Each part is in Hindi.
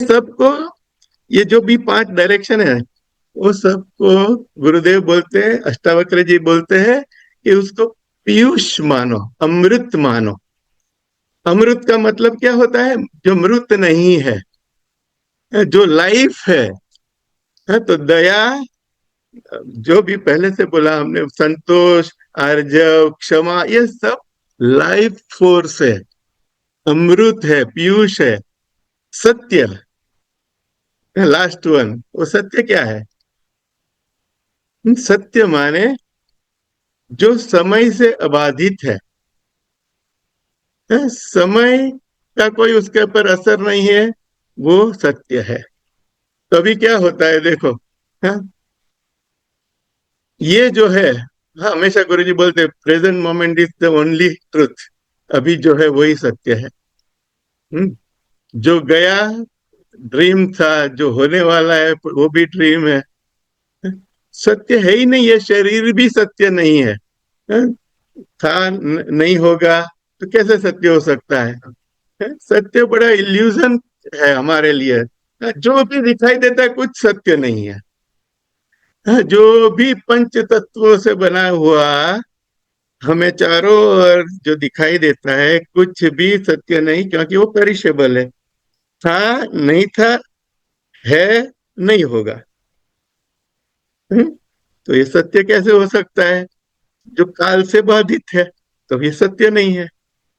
सबको, ये जो भी 5 डायरेक्शन है वो सबको गुरुदेव बोलते हैं, अष्टावक्र जी बोलते हैं कि उसको पीयूष मानो, अमृत मानो। अमृत का मतलब क्या होता है? जो मृत नहीं है, जो लाइफ है। तो दया, जो भी पहले से बोला हमने, संतोष, आर्जव, क्षमा, ये सब लाइफ फोर्स है, अमृत है, पीयूष है। सत्य, लास्ट वन, वो सत्य क्या है? सत्य माने जो समय से अबाधित है। समय का कोई उसके ऊपर असर नहीं है, वो सत्य है। तो अभी क्या होता है देखो, हाँ, ये जो है, हाँ, हमेशा गुरुजी बोलते हैं present moment is the only truth. अभी जो है वही सत्य है। जो गया ड्रीम था, जो होने वाला है वो भी ड्रीम है। सत्य है ही नहीं, ये शरीर भी सत्य नहीं है। हाँ, था नहीं होगा तो कैसे सत्य हो सकता है? सत्य बड़ा इल्यूजन है हमारे लिए। जो भी दिखाई देता है कुछ सत्य नहीं है। जो भी पंच तत्वों से बना हुआ हमें चारों ओर जो दिखाई देता है कुछ भी सत्य नहीं, क्योंकि वो पेरिशेबल है। था, नहीं था, है, नहीं होगा। हम्म? तो ये सत्य कैसे हो सकता है जो काल से बाधित है? तो ये सत्य नहीं है।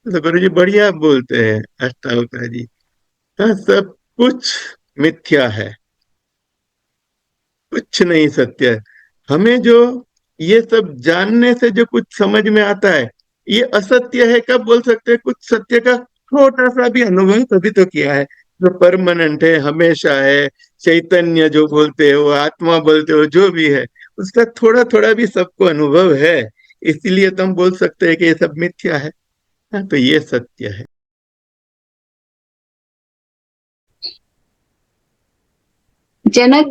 तो गुरु जी बढ़िया बोलते हैं अष्टावक्र जी। हाँ, सब कुछ मिथ्या है, कुछ नहीं सत्य है। हमें जो ये सब जानने से जो कुछ समझ में आता है, ये असत्य है कब बोल सकते हैं? कुछ सत्य का छोटा सा भी अनुभव तभी तो किया है। जो परमानेंट है, हमेशा है, चैतन्य जो बोलते हो, आत्मा बोलते हो, जो भी है, उसका थोड़ा थोड़ा भी सबको अनुभव है। इसीलिए तो हम बोल सकते हैं कि ये सब मिथ्या है। हाँ, तो ये सत्य है। जनक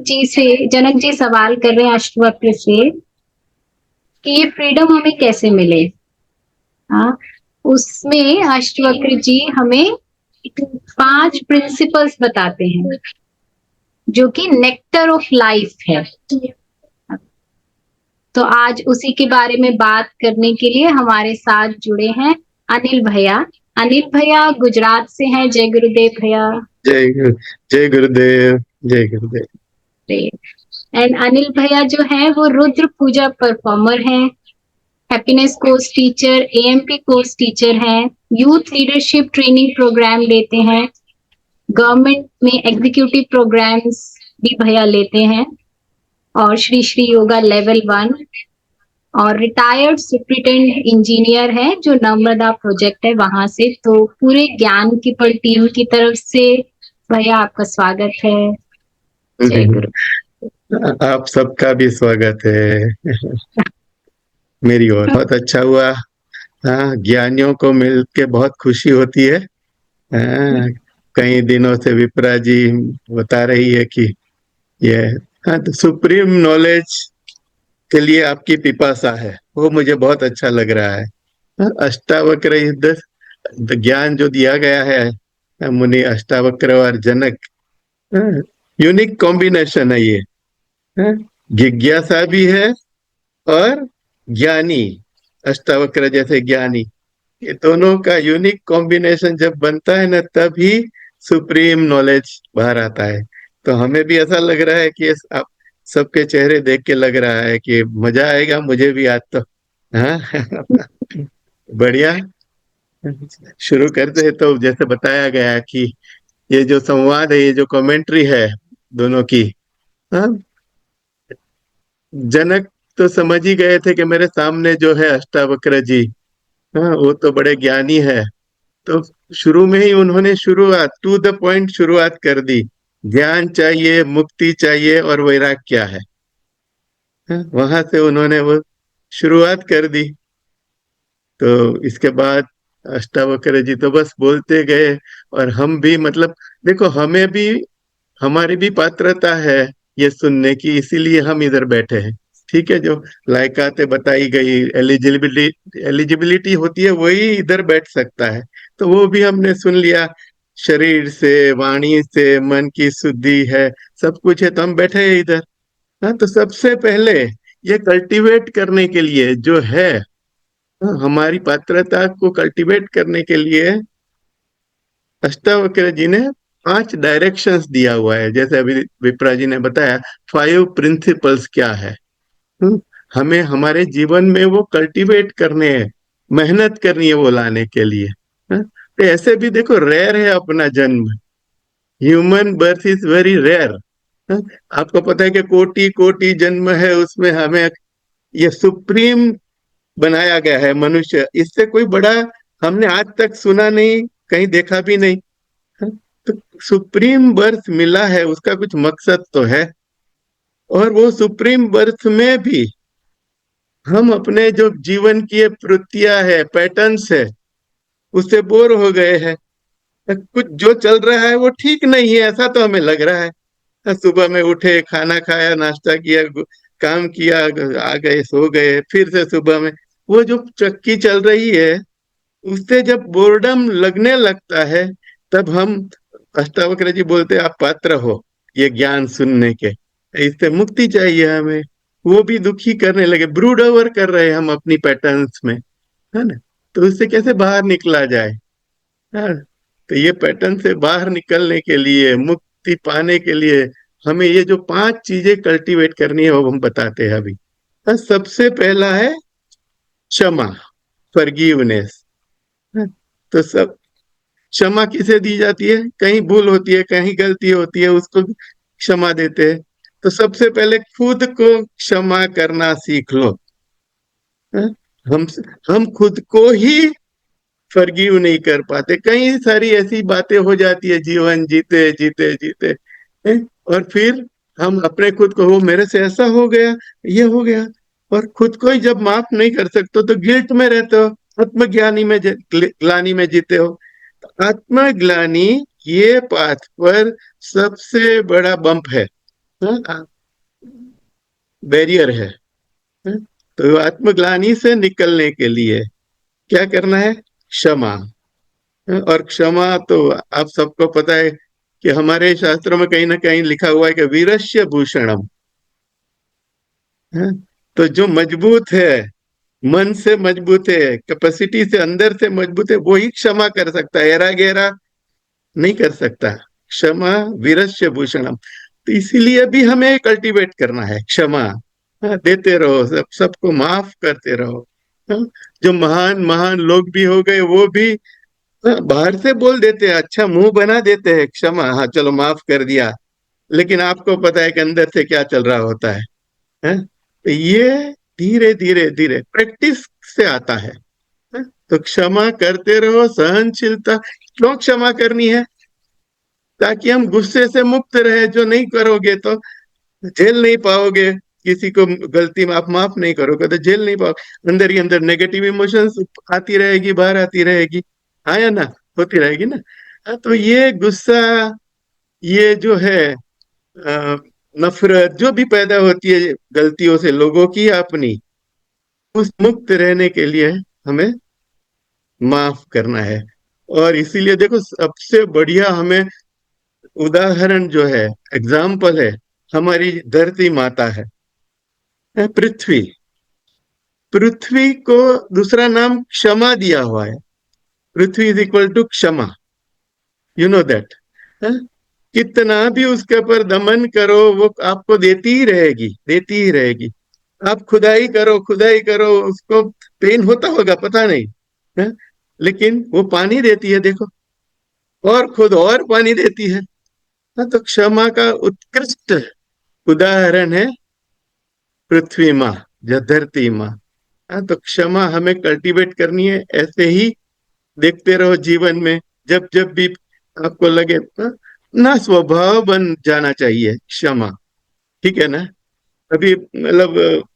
जी सवाल कर रहे हैं अष्टवक्र से कि ये फ्रीडम हमें कैसे मिले। हाँ, उसमें अष्टवक्र जी हमें 5 प्रिंसिपल्स बताते हैं जो कि नेक्टर ऑफ लाइफ है। तो आज उसी के बारे में बात करने के लिए हमारे साथ जुड़े हैं अनिल भैया। अनिल भैया गुजरात से हैं। जय गुरुदेव भैया। जय गुरु, जय गुरुदेव, जय गुरुदेव। एंड अनिल भैया जो है वो रुद्र पूजा परफॉर्मर हैं, happiness course teacher, AMP course teacher हैं, यूथ लीडरशिप ट्रेनिंग प्रोग्राम लेते हैं, गवर्नमेंट में एग्जीक्यूटिव प्रोग्राम्स भी भैया लेते हैं, और श्री श्री योगा लेवल 1, और रिटायर्ड सुप्रिटेंडेंट इंजीनियर है जो नर्मदा प्रोजेक्ट है वहां से। तो पूरे ज्ञान की पल टीम की तरफ से भैया आपका स्वागत है। जय गुरु। आप सबका भी स्वागत है मेरी ओर। बहुत अच्छा हुआ। हाँ, ज्ञानियों को मिल के बहुत खुशी होती है। हाँ, कई दिनों से विप्रा जी बता रही है कि ये, हाँ, तो सुप्रीम नॉलेज के लिए आपकी पिपासा है, वो मुझे बहुत अच्छा लग रहा है। हाँ, अष्टावक्र ज्ञान जो दिया गया है, मुनि अष्टावक्र और जनक, यूनिक कॉम्बिनेशन है ये। हाँ, जिज्ञासा भी है और ज्ञानी, अष्टावक्र जैसे ज्ञानी, ये दोनों का यूनिक कॉम्बिनेशन जब बनता है ना, तभी सुप्रीम नॉलेज बाहर आता है। तो हमें भी ऐसा लग रहा है कि आप सबके चेहरे देख के लग रहा है कि मजा आएगा मुझे भी आज तो। हाँ बढ़िया। शुरू करते हैं तो जैसे बताया गया कि ये जो संवाद है, ये जो कमेंट्री है दोनों की, हाँ, जनक तो समझ ही गए थे कि मेरे सामने जो है अष्टावक्र जी, हाँ, वो तो बड़े ज्ञानी है। तो शुरू में ही उन्होंने शुरुआत, टू द पॉइंट शुरुआत कर दी। ज्ञान चाहिए, मुक्ति चाहिए और वैराग्य क्या है। वहां से उन्होंने वो शुरुआत कर दी। तो इसके बाद अष्टावक्र जी तो बस बोलते गए। और हम भी, मतलब देखो, हमें भी, हमारी भी पात्रता है ये सुनने की, इसीलिए हम इधर बैठे हैं। ठीक है, जो लायकातें बताई गई, एलिजिबिलिटी एलिजिबिलिटी होती है, वही इधर बैठ सकता है। तो वो भी हमने सुन लिया। शरीर से, वाणी से, मन की शुद्धि है, सब कुछ है, तो हम बैठे हैं इधर। हाँ, तो सबसे पहले ये कल्टीवेट करने के लिए जो है, हाँ, हमारी पात्रता को कल्टीवेट करने के लिए अष्टावक्र जी ने 5 डायरेक्शंस दिया हुआ है। जैसे अभी विप्रा जी ने बताया 5 प्रिंसिपल्स क्या है। हम्म, हमें हमारे जीवन में वो कल्टीवेट करने हैं, मेहनत करनी है वो लाने के लिए। हाँ, तो ऐसे भी देखो रेयर है अपना जन्म, human birth is very rare. आपको पता है कि कोटि कोटि जन्म है, उसमें हमें ये सुप्रीम बनाया गया है मनुष्य। इससे कोई बड़ा हमने आज तक सुना नहीं, कहीं देखा भी नहीं। हाँ, तो सुप्रीम बर्थ मिला है, उसका कुछ मकसद तो है। और वो सुप्रीम बर्थ में भी हम अपने जो जीवन की ये प्रवृत्तियां है, पैटर्न्स है, उससे बोर हो गए हैं। कुछ जो चल रहा है वो ठीक नहीं है, ऐसा तो हमें लग रहा है। सुबह में उठे, खाना खाया, नाश्ता किया, काम किया, आ गए, सो गए, फिर से सुबह में वो जो चक्की चल रही है, उससे जब बोर्डम लगने लगता है, तब हम, अष्टावक्र जी बोलते हैं, आप पात्र हो ये ज्ञान सुनने के, इससे मुक्ति चाहिए हमें। वो भी दुखी करने लगे, ब्रूड ओवर कर रहे हैं हम अपनी पैटर्न्स में, है ना। तो उससे कैसे बाहर निकला जाए। हाँ, तो ये पैटर्न से बाहर निकलने के लिए, मुक्ति पाने के लिए, हमें ये जो 5 चीजें कल्टीवेट करनी है वो हम बताते हैं अभी। सबसे पहला है क्षमा, फॉरगिवनेस। तो सब क्षमा किसे दी जाती है? कहीं भूल होती है, कहीं गलती होती है, उसको क्षमा देते हैं। तो सबसे पहले खुद को क्षमा करना सीख लो। हाँ? हम हम खुद को ही फॉरगिव नहीं कर पाते। कई सारी ऐसी बातें हो जाती है जीवन जीते जीते जीते, हैं? और फिर हम अपने खुद को, वो मेरे से ऐसा हो गया, ये हो गया, और खुद को ही जब माफ नहीं कर सकते तो गिल्ट में रहते हो, आत्मज्ञानी में ग्लानी में जीते हो। आत्मग्लानि ये पाथ पर सबसे बड़ा बम्प है, बैरियर है। हाँ? तो आत्मग्लानि से निकलने के लिए क्या करना है? क्षमा। हाँ? और क्षमा तो आप सबको पता है कि हमारे शास्त्रों में कहीं ना कहीं लिखा हुआ है कि वीरस्य भूषणम। हाँ? तो जो मजबूत है, मन से मजबूत है, कैपेसिटी से, अंदर से मजबूत है, वो ही क्षमा कर सकता है, एरा गहरा नहीं कर सकता। क्षमा वीरस्य भूषणम। तो इसीलिए भी हमें कल्टीवेट करना है क्षमा। हाँ, देते रहो, सबको माफ करते रहो। हाँ, जो महान महान लोग भी हो गए वो भी, हाँ, बाहर से बोल देते हैं, अच्छा मुंह बना देते हैं क्षमा, हाँ चलो माफ कर दिया, लेकिन आपको पता है कि अंदर से क्या चल रहा होता है। हाँ? तो ये धीरे धीरे धीरे प्रैक्टिस से आता है। हाँ? तो क्षमा करते रहो, सहनशीलता। क्यों क्षमा करनी है? ताकि हम गुस्से से मुक्त रहे। जो नहीं करोगे तो झेल नहीं पाओगे, किसी को गलती में आप माफ नहीं करोगे तो झेल नहीं पाओगे, अंदर ही अंदर नेगेटिव इमोशंस आती रहेगी, बाहर आती रहेगी। हाँ या ना? होती रहेगी ना। हाँ, तो ये गुस्सा, ये जो है नफरत जो भी पैदा होती है गलतियों से, लोगों की या अपनी, उस मुक्त रहने के लिए हमें माफ करना है। और इसीलिए देखो, सबसे बढ़िया हमें उदाहरण जो है, एग्जाम्पल है, हमारी धरती माता है पृथ्वी। पृथ्वी को दूसरा नाम क्षमा दिया हुआ है। पृथ्वी इज इक्वल टू क्षमा, यू नो दैट। कितना भी उसके ऊपर दमन करो, वो आपको देती ही रहेगी, देती ही रहेगी। आप खुदाई करो, खुदाई करो, उसको पेन होता होगा पता नहीं, है? लेकिन वो पानी देती है, देखो, और खुद और पानी देती है। हाँ, तो क्षमा का उत्कृष्ट उदाहरण है पृथ्वी माँ, या धरती माँ। हाँ, तो क्षमा हमें कल्टीवेट करनी है। ऐसे ही देखते रहो जीवन में, जब जब भी आपको लगे, हाँ, ना स्वभाव बन जाना चाहिए क्षमा। ठीक है ना? अभी मतलब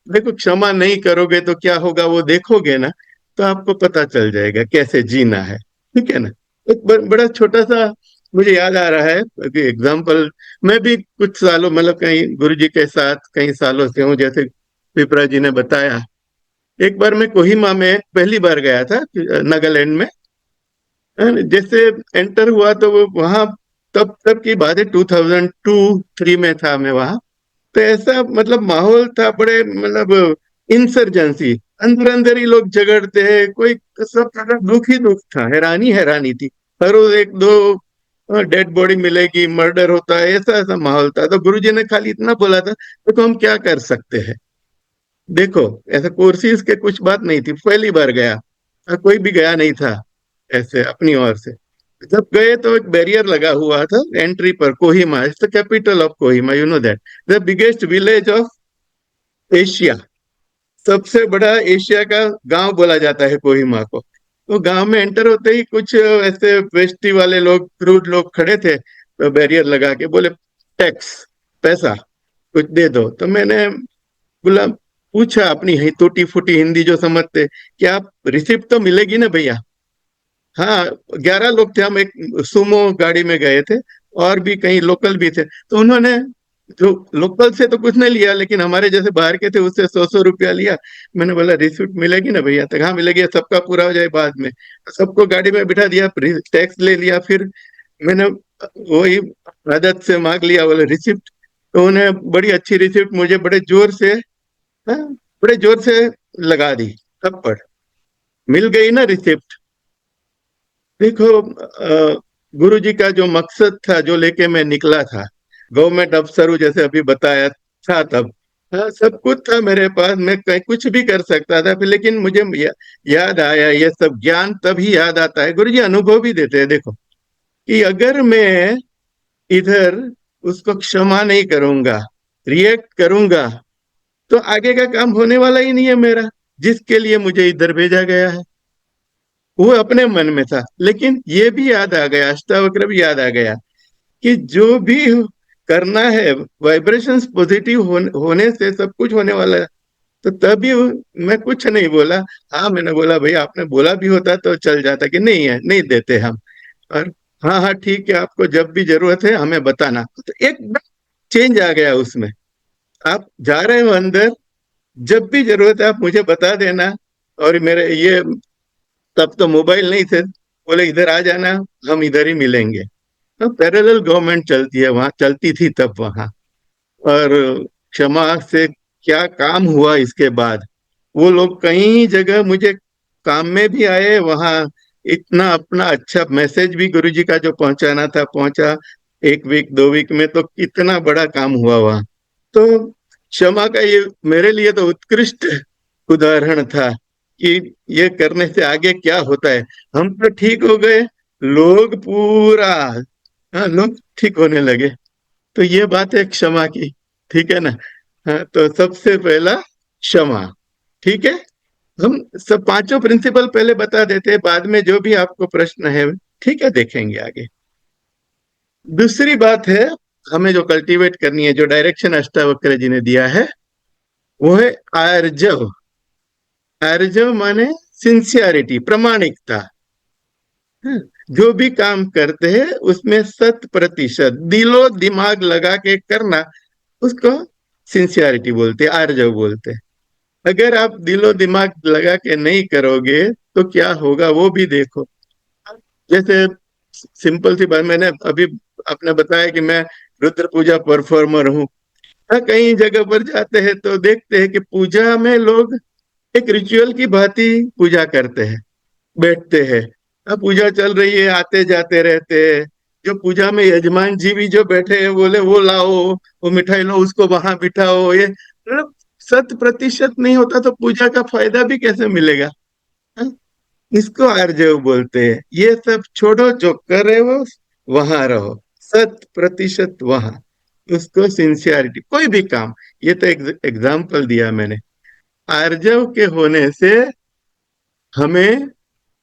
देखो, क्षमा नहीं करोगे तो क्या होगा वो देखोगे ना, तो आपको पता चल जाएगा कैसे जीना है। ठीक है ना? एक बड़ा छोटा सा मुझे याद आ रहा है अभी एग्जाम्पल। मैं भी कुछ सालों, मतलब कहीं गुरु जी के साथ कई सालों से हूँ, जैसे पिपरा जी ने बताया। एक बार मैं कोहिमा में पहली बार गया था, नागालैंड में। जैसे एंटर हुआ तो वो वहां, तब तब की बात है, 2002-3 में था मैं वहां। तो ऐसा मतलब माहौल था, बड़े मतलब इंसर्जेंसी, अंदर अंदर ही लोग झगड़ते हैं, कोई सब तरह दुख ही दुख था, हैरानी हैरानी थी। हर रोज एक दो डेड बॉडी मिलेगी, मर्डर होता है, ऐसा ऐसा माहौल था। तो गुरुजी ने खाली इतना बोला था, देखो हम क्या कर सकते हैं, देखो ऐसा कोर्सेज के कुछ बात नहीं थी, पहली बार गया और कोई भी गया नहीं था ऐसे अपनी ओर से। जब गए तो एक बैरियर लगा हुआ था एंट्री पर, Kohima is the capital of Kohima, you know that, the biggest village of Asia, सबसे बड़ा एशिया का गांव बोला जाता है कोहिमा को। तो गांव में एंटर होते ही कुछ ऐसे वेस्टी वाले लोग, क्रूड लोग खड़े थे, तो बैरियर लगा के बोले, टैक्स, पैसा कुछ दे दो। तो मैंने बोला, पूछा अपनी ही टूटी फूटी हिंदी जो समझते, कि आप रिसिप्ट तो मिलेगी ना भैया। हाँ, 11 लोग थे हम, एक सुमो गाड़ी में गए थे, और भी कहीं लोकल भी थे। तो उन्होंने, जो लोकल से तो कुछ नहीं लिया, लेकिन हमारे जैसे बाहर के थे उससे 100-100 रुपया लिया। मैंने बोला रिसिप्ट मिलेगी ना भैया, तो हाँ मिलेगी, सबका पूरा हो जाए बाद में। सबको गाड़ी में बिठा दिया, टैक्स ले लिया। फिर मैंने वही आदत से मांग लिया, बोले रिसिप्ट। तो उन्हें बड़ी अच्छी रिसिप्ट मुझे बड़े जोर से, हाँ, बड़े जोर से लगा दी थप्पड़। मिल गई ना रिसिप्ट। देखो गुरु जी का जो मकसद था, जो लेके मैं निकला था, गवर्नमेंट अफसर हूँ जैसे अभी बताया था तब, हाँ सब कुछ था मेरे पास, मैं कहीं कुछ भी कर सकता था। फिर लेकिन मुझे याद आया, ये सब ज्ञान तभी याद आता है, गुरु जी अनुभव भी देते हैं, देखो कि अगर मैं इधर उसको क्षमा नहीं करूंगा, रिएक्ट करूंगा, तो आगे का काम होने वाला ही नहीं है मेरा, जिसके लिए मुझे इधर भेजा गया है। वो अपने मन में था, लेकिन ये भी याद आ गया, अष्टावक्र भी याद आ गया, कि जो भी करना है, वाइब्रेशंस पॉजिटिव होने से सब कुछ होने वाला है। तो तभी मैं कुछ नहीं बोला। हाँ मैंने बोला, भैया आपने बोला भी होता तो चल जाता, कि नहीं है, नहीं देते हम। और हाँ हाँ ठीक है, आपको जब भी जरूरत है हमें बताना। तो एक चेंज आ गया उसमें, आप जा रहे हो अंदर, जब भी जरूरत है आप मुझे बता देना। और मेरे ये, तब तो मोबाइल नहीं थे, बोले इधर आ जाना, हम इधर ही मिलेंगे। तो पैरेलल गवर्नमेंट चलती है वहां, चलती थी तब वहां। और क्षमा से क्या काम हुआ इसके बाद, वो लोग कई जगह मुझे काम में भी आए वहां। इतना अपना अच्छा मैसेज भी गुरुजी का जो पहुंचाना था पहुंचा, 1 वीक 2 वीक में तो कितना बड़ा काम हुआ वहां। तो क्षमा का ये मेरे लिए तो उत्कृष्ट उदाहरण था, कि ये करने से आगे क्या होता है। हम तो ठीक हो गए, लोग पूरा, हाँ लोग ठीक होने लगे। तो ये बात है क्षमा की, ठीक है ना। हाँ, तो सबसे पहला क्षमा, ठीक है। हम सब पांचों प्रिंसिपल पहले बता देते हैं, बाद में जो भी आपको प्रश्न है, ठीक है, देखेंगे आगे। दूसरी बात है, हमें जो कल्टीवेट करनी है, जो डायरेक्शन अष्टावक्र जी ने दिया है, वो है आर्जव। आर्जव माने सिंसियरिटी, प्रामाणिकता। हाँ, जो भी काम करते हैं उसमें 100% दिलो दिमाग लगा के करना, उसको सिंसियरिटी बोलते हैं, आर्जव बोलते हैं। अगर आप दिलो दिमाग लगा के नहीं करोगे तो क्या होगा वो भी देखो। जैसे सिंपल सी बात, मैंने अभी आपने बताया कि मैं रुद्र पूजा परफॉर्मर हूँ। हाँ, कई जगह पर जाते हैं तो देखते हैं कि पूजा में लोग एक रिचुअल की भांति पूजा करते हैं, बैठते हैं। अब पूजा चल रही है, आते जाते रहते हैं। जो पूजा में यजमान जी भी जो बैठे हैं, बोले वो लाओ, वो मिठाई लो, उसको वहां बिठाओ, ये मतलब 100% नहीं होता तो पूजा का फायदा भी कैसे मिलेगा। हाँ? इसको आर्जव बोलते हैं। ये सब छोड़ो, जो कर रहे हो वहां रहो, 100% वहां, उसको सिंसियरिटी, कोई भी काम। ये तो एग्जाम्पल दिया मैंने। आर्जव के होने से हमें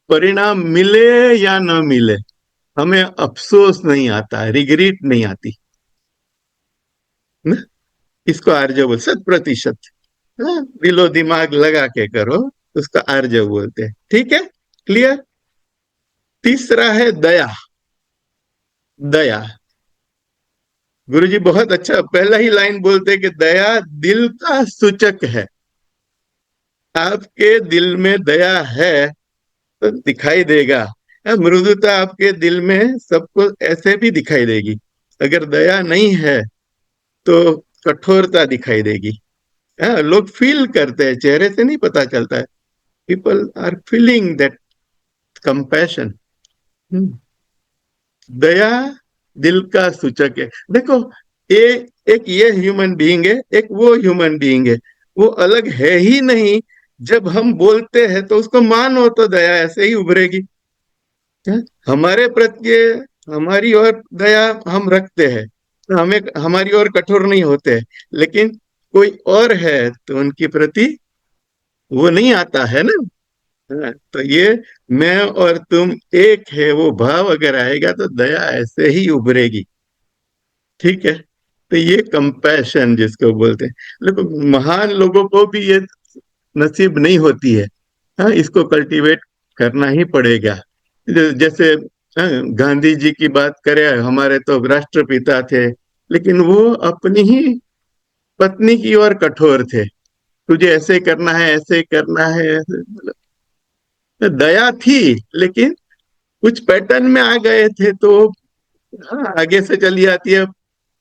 परिणाम मिले या न मिले, हमें अफसोस नहीं आता, रिग्रेट नहीं आती ना। इसको आर्जव बोल, 100%, हाँ, दिलो दिमाग लगा के करो, उसका आर्जव बोलते हैं, ठीक है, क्लियर। तीसरा है दया। दया, गुरुजी बहुत अच्छा पहला ही लाइन बोलते हैं कि दया दिल का सूचक है। आपके दिल में दया है तो दिखाई देगा। मृदुता आपके दिल में सबको ऐसे भी दिखाई देगी। अगर दया नहीं है तो कठोरता दिखाई देगी। हाँ, लोग फील करते हैं, चेहरे से नहीं पता चलता है। People are feeling that compassion. दया दिल का सूचक है। देखो, ये एक ये ह्यूमन बीइंग है, एक वो ह्यूमन बीइंग है, वो अलग है ही नहीं। जब हम बोलते हैं तो उसको मानो तो दया ऐसे ही उभरेगी। हैं? हमारे प्रति हमारी ओर दया हम रखते हैं, तो हमें हमारी ओर कठोर नहीं होते, लेकिन कोई और है तो उनके प्रति वो नहीं आता है ना। हाँ, तो ये मैं और तुम एक है, वो भाव अगर आएगा तो दया ऐसे ही उभरेगी। ठीक है, तो ये कंपैशन जिसको बोलते हैं, लेकिन महान लोगों को भी ये नसीब नहीं होती है। हाँ, इसको कल्टीवेट करना ही पड़ेगा। जैसे हाँ, गांधी जी की बात करें, हमारे तो राष्ट्रपिता थे, लेकिन वो अपनी ही पत्नी की ओर कठोर थे। तुझे ऐसे करना है, ऐसे करना है, मतलब दया थी, लेकिन कुछ पैटर्न में आ गए थे तो हाँ, आगे से चली आती है।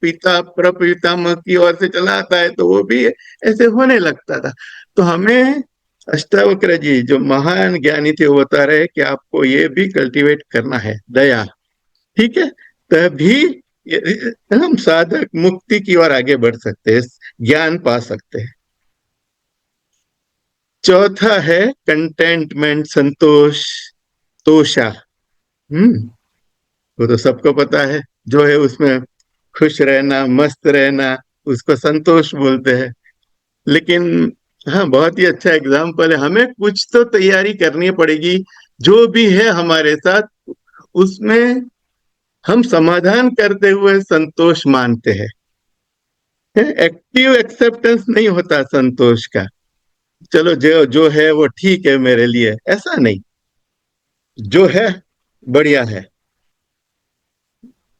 पिता प्रपितामह की ओर से चला आता है तो वो भी ऐसे होने लगता था। तो हमें अष्टावक्र जी जो महान ज्ञानी थे वो बता रहे कि आपको ये भी कल्टीवेट करना है, दया। ठीक है, तभी हम साधक मुक्ति की ओर आगे बढ़ सकते हैं, ज्ञान पा सकते हैं। चौथा है कंटेंटमेंट, संतोष, तोषा। हम्म वो तो सबको पता है, जो है उसमें खुश रहना, मस्त रहना, उसको संतोष बोलते हैं। लेकिन हाँ, बहुत ही अच्छा एग्जाम्पल है। हमें कुछ तो तैयारी करनी पड़ेगी, जो भी है हमारे साथ उसमें हम समाधान करते हुए संतोष मानते हैं। एक्टिव एक्सेप्टेंस नहीं होता संतोष का, चलो जो जो है वो ठीक है मेरे लिए, ऐसा नहीं। जो है बढ़िया है,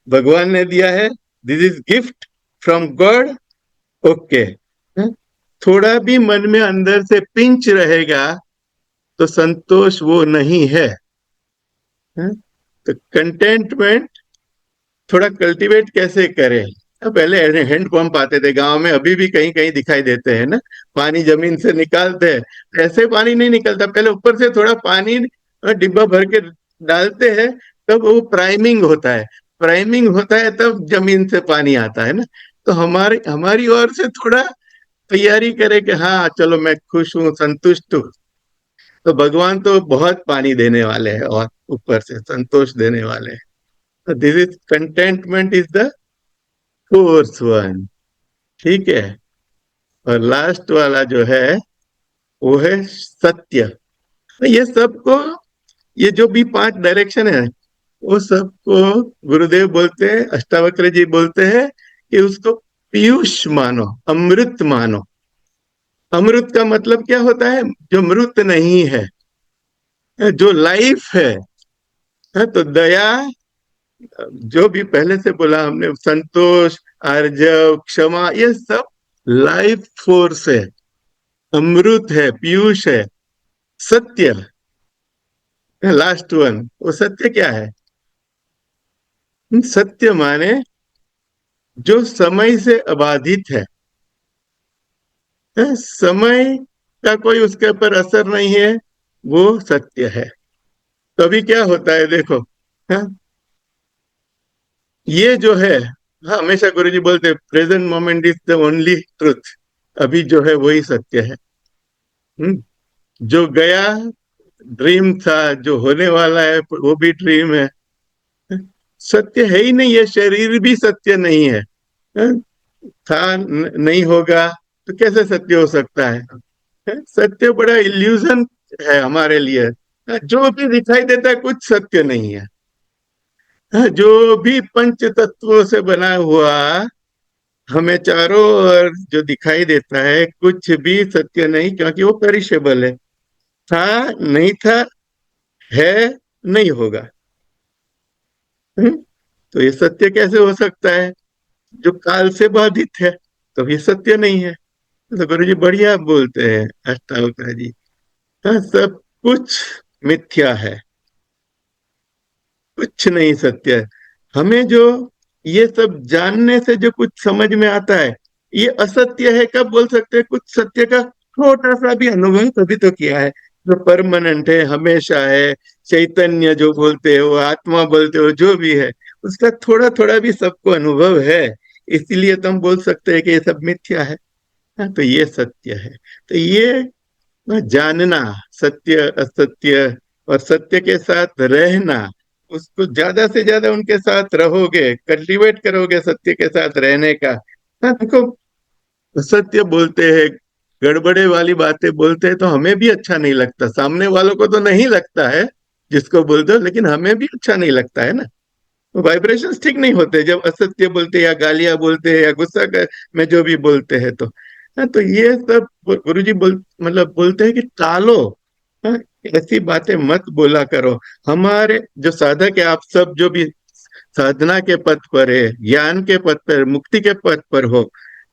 भगवान ने दिया है, this is gift from God. Okay. थोड़ा भी मन में अंदर से पिंच रहेगा तो संतोष वो नहीं है। हैं? तो कंटेंटमेंट थोड़ा कल्टीवेट कैसे करें। अब पहले हैंड पंप आते थे गांव में, अभी भी कहीं कहीं दिखाई देते हैं ना, पानी जमीन से निकालते हैं। ऐसे पानी नहीं निकलता, पहले ऊपर से थोड़ा पानी डिब्बा भर के डालते हैं, तब वो प्राइमिंग होता है। प्राइमिंग होता है तब जमीन से पानी आता है ना। तो हमारी हमारी ओर से थोड़ा तैयारी करे कि हाँ चलो मैं खुश हूँ, संतुष्ट हूँ, तो भगवान तो बहुत पानी देने वाले हैं और ऊपर से संतोष देने वाले हैं। This is contentment is the fourth one. ठीक है, और लास्ट वाला जो है वो है सत्य। तो ये सबको, ये जो भी पांच डायरेक्शन है वो सबको गुरुदेव बोलते हैं, अष्टावक्र जी बोलते हैं कि उसको पीयूष मानो, अमृत मानो। अमृत का मतलब क्या होता है? जो मृत नहीं है, जो लाइफ है। तो दया, जो भी पहले से बोला हमने, संतोष, आर्जव, क्षमा, ये सब लाइफ फोर्स है, अमृत है, पीयूष है। सत्य, लास्ट वन, वो सत्य क्या है? सत्य माने जो समय से अबाधित है। समय का कोई उसके ऊपर असर नहीं है, वो सत्य है। तो अभी क्या होता है देखो, हाँ, ये जो है, हाँ, हमेशा गुरुजी बोलते हैं present moment is the only truth. अभी जो है वही सत्य है। जो गया ड्रीम था, जो होने वाला है वो भी ड्रीम है। सत्य है ही नहीं, ये शरीर भी सत्य नहीं है। हाँ, था नहीं होगा तो कैसे सत्य हो सकता है? सत्य बड़ा इल्यूजन है हमारे लिए। जो भी दिखाई देता है कुछ सत्य नहीं है। जो भी पंच तत्वों से बना हुआ हमें चारों ओर जो दिखाई देता है कुछ भी सत्य नहीं, क्योंकि वो पेरिशेबल है। था, नहीं था, है, नहीं होगा। हम्म? तो ये सत्य कैसे हो सकता है? जो काल से बाधित है, तो ये सत्य नहीं है। तो गुरु जी बढ़िया बोलते हैं अष्टावक्र जी। हाँ, सब कुछ मिथ्या है। कुछ नहीं सत्य है। हमें जो ये सब जानने से जो कुछ समझ में आता है, ये असत्य है कब बोल सकते हैं? कुछ सत्य का छोटा सा भी अनुभव तभी तो किया है, जो परमानेंट है, हमेशा है, चैतन्य जो बोलते हो, आत्मा बोलते हो, जो भी है, उसका थोड़ा थोड़ा भी सबको अनुभव है। इसीलिए तो हम बोल सकते हैं कि ये सब मिथ्या है। हाँ, तो ये सत्य है। तो ये जानना, सत्य असत्य और सत्य के साथ रहना, उसको ज्यादा से ज्यादा उनके साथ रहोगे, कल्टीवेट करोगे सत्य के साथ रहने का। हाँ, देखो, सत्य बोलते हैं, गड़बड़े वाली बातें बोलते हैं तो हमें भी अच्छा नहीं लगता, सामने वालों को तो नहीं लगता है जिसको बोलते हो, लेकिन हमें भी अच्छा नहीं लगता है ना। वाइब्रेशंस ठीक नहीं होते जब असत्य बोलते हैं या गालियां बोलते हैं या गुस्सा में जो भी बोलते हैं तो। हाँ, तो ये सब गुरुजी मतलब बोलते हैं कि टालो। हाँ, ऐसी बातें मत बोला करो। हमारे जो साधक है, आप सब जो भी साधना के पथ पर है, ज्ञान के पथ पर, मुक्ति के पथ पर हो,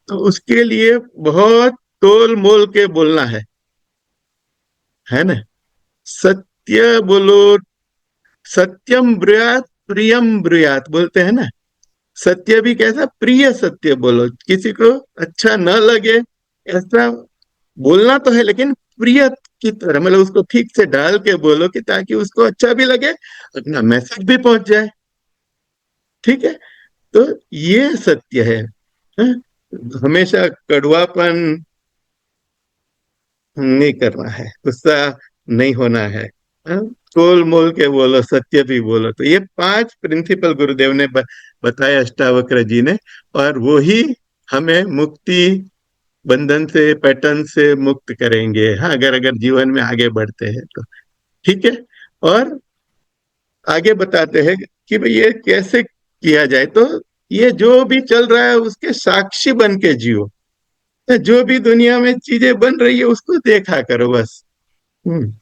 तो उसके लिए बहुत तोल मोल के बोलना है ना। सत्य बोलो, सत्यम ब्रूयात प्रियम ब्रूयात बोलते हैं ना। सत्य भी कैसा? प्रिय सत्य बोलो, किसी को अच्छा न लगे ऐसा बोलना तो है, लेकिन प्रिय की तरह, मतलब उसको ठीक से डाल के बोलो कि ताकि उसको अच्छा भी लगे, अपना मैसेज भी पहुंच जाए। ठीक है, तो ये सत्य है। हाँ? हमेशा कड़वापन नहीं करना है, गुस्सा नहीं होना है। हाँ? तोल मोल के बोलो, सत्य भी बोलो। तो ये 5 प्रिंसिपल गुरुदेव ने बताए, अष्टावक्र जी ने, और वो ही हमें मुक्ति, बंधन से, पैटर्न से मुक्त करेंगे। हाँ, अगर अगर जीवन में आगे बढ़ते हैं तो। ठीक है, और आगे बताते हैं कि भाई ये कैसे किया जाए। तो ये जो भी चल रहा है उसके साक्षी बन के जियो। जो भी दुनिया में चीजें बन रही है उसको देखा करो बस। हम्म।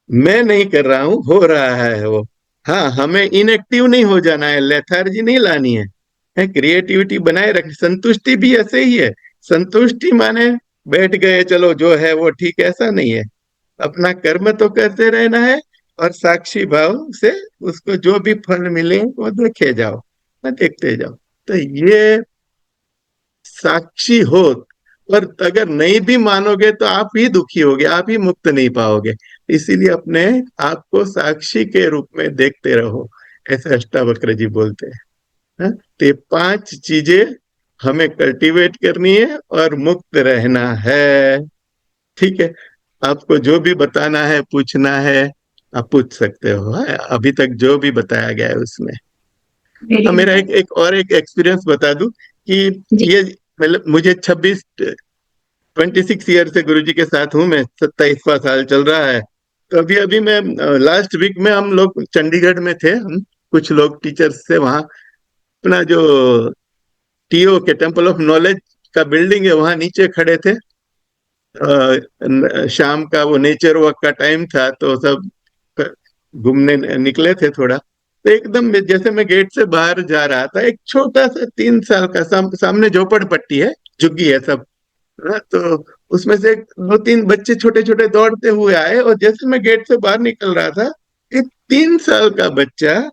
मैं नहीं कर रहा हूं, हो रहा है वो। हाँ, हमें इनएक्टिव नहीं हो जाना है, लेथार्जी नहीं लानी है क्रिएटिविटी बनाए रखनी। संतुष्टि भी ऐसे ही है। संतुष्टि माने बैठ गए, चलो जो है वो ठीक, ऐसा नहीं है। अपना कर्म तो करते रहना है, और साक्षी भाव से उसको जो भी फल मिले वो देखे जाओ, देखते जाओ। तो ये साक्षी हो। पर अगर नहीं भी मानोगे तो आप ही दुखी होगे, आप ही मुक्त नहीं पाओगे। इसीलिए अपने आप को साक्षी के रूप में देखते रहो, ऐसे अष्टावक्र जी बोलते हैं। हाँ? तो ये 5 चीजें हमें कल्टीवेट करनी है और मुक्त रहना है। ठीक है, आपको जो भी बताना है, पूछना है, आप पूछ सकते हो। हाँ? अभी तक जो भी बताया गया है उसमें। वेरी हाँ, मेरा नाइस। एक और एक एक्सपीरियंस बता दूं कि जी। ये, मतलब मुझे 26 ईयर से गुरुजी के साथ हूँ मैं, 27वां साल चल रहा है। तो अभी अभी मैं, लास्ट वीक में हम लोग चंडीगढ़ में थे, हम कुछ लोग टीचर्स से वहाँ, अपना जो टीओ के टेम्पल ऑफ नॉलेज का बिल्डिंग है वहां नीचे खड़े थे। शाम का वो नेचर वॉक का टाइम था, तो सब घूमने निकले थे थोड़ा। तो एकदम जैसे मैं गेट से बाहर जा रहा था, एक छोटा सा 3 साल का, सामने झोपड़पट्टी है, झुग्गी है सब। हाँ, तो उसमें से 2-3 बच्चे छोटे छोटे दौड़ते हुए आए, और जैसे मैं गेट से बाहर निकल रहा था, एक 3 साल का बच्चा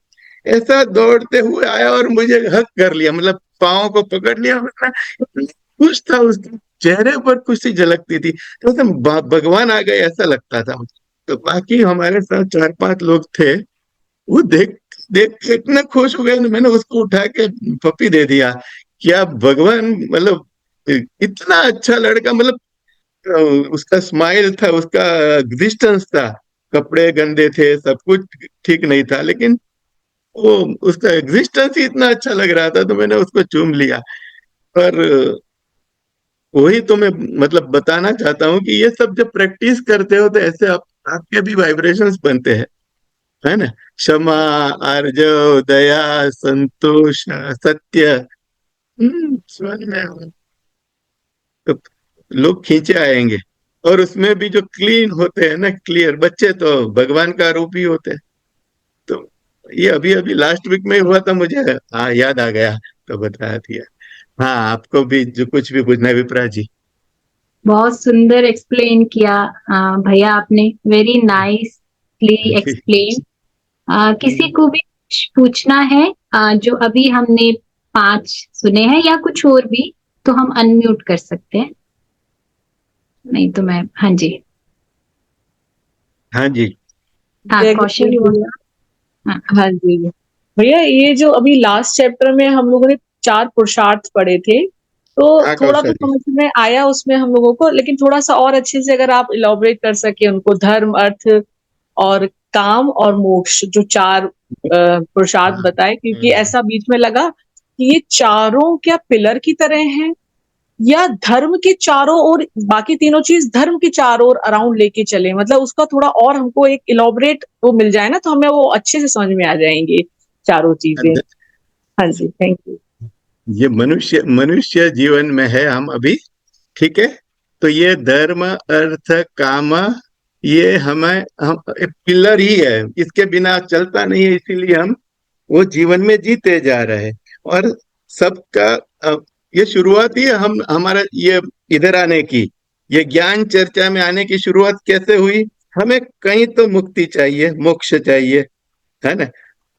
ऐसा दौड़ते हुए आया और मुझे हक कर लिया, मतलब पाँव को पकड़ लिया। मैं खुश था, उसके चेहरे पर खुशी झलकती थी, तो उसमें भगवान आ गए ऐसा लगता था। तो बाकी हमारे साथ 4-5 लोग थे, वो देख देख के इतना खुश हो गए, मैंने उसको उठा के पप्पी दे दिया। क्या भगवान, मतलब इतना अच्छा लड़का, मतलब उसका स्माइल था, उसका एग्जिस्टेंस था। कपड़े गंदे थे, सब कुछ ठीक नहीं था, लेकिन वो, उसका एग्जिस्टेंस ही इतना अच्छा लग रहा था, तो मैंने उसको चूम लिया। पर वही तो मैं, मतलब बताना चाहता हूँ कि ये सब जब प्रैक्टिस करते हो तो ऐसे आपके भी वाइब्रेशंस बनते हैं, है ना। क्षमा, आर्जव, दया, संतोष, सत्य, समझ में तो लोग खींचे आएंगे। और उसमें भी जो क्लीन होते हैं ना, क्लियर बच्चे, तो भगवान का रूप ही होते हैं। तो ये अभी अभी लास्ट वीक में हुआ था मुझे, हाँ याद आ गया, तो बता दिया। हाँ, आपको भी जो कुछ भी पूछना है, विप्रा जी। बहुत सुंदर एक्सप्लेन किया भैया आपने, वेरी नाइस। Briefly explain. किसी को भी कुछ पूछना है जो अभी हमने 5 सुने हैं या कुछ और भी, तो हम अनम्यूट कर सकते हैं, नहीं तो मैं, हाँ जी, हाँ जी। हाँ जय कौशल गुरु भैया। हाँ हाँ जी भैया, ये जो अभी लास्ट चैप्टर में हम लोगों ने 4 पुरुषार्थ पढ़े थे, तो हाँ थोड़ा तो कौशल जी। समझ में आया उसमें हम लोगों को, लेकिन थोड़ा सा और अच्छे से अगर आप इलॉबरेट कर सके उनको, धर्म, अर्थ और काम और मोक्ष, जो 4 पुरुषार्थ बताए, क्योंकि ऐसा बीच में लगा कि ये चारों क्या पिलर की तरह हैं, या धर्म के चारों ओर, बाकी तीनों चीज धर्म के चारों ओर अराउंड लेके चले, मतलब उसका थोड़ा और हमको एक इलॉबरेट वो मिल जाए ना, तो हमें वो अच्छे से समझ में आ जाएंगे चारों चीजें। हाँ जी, थैंक यू। ये मनुष्य मनुष्य जीवन में है हम अभी, ठीक है। तो ये धर्म अर्थ काम, ये हम पिलर ही है, इसके बिना चलता नहीं है, इसीलिए हम वो जीवन में जीते जा रहे हैं। और सबका ये शुरुआत ही है हम हमारा ये इधर आने की, ये ज्ञान चर्चा में आने की शुरुआत कैसे हुई। हमें कहीं तो मुक्ति चाहिए, मोक्ष चाहिए, है ना।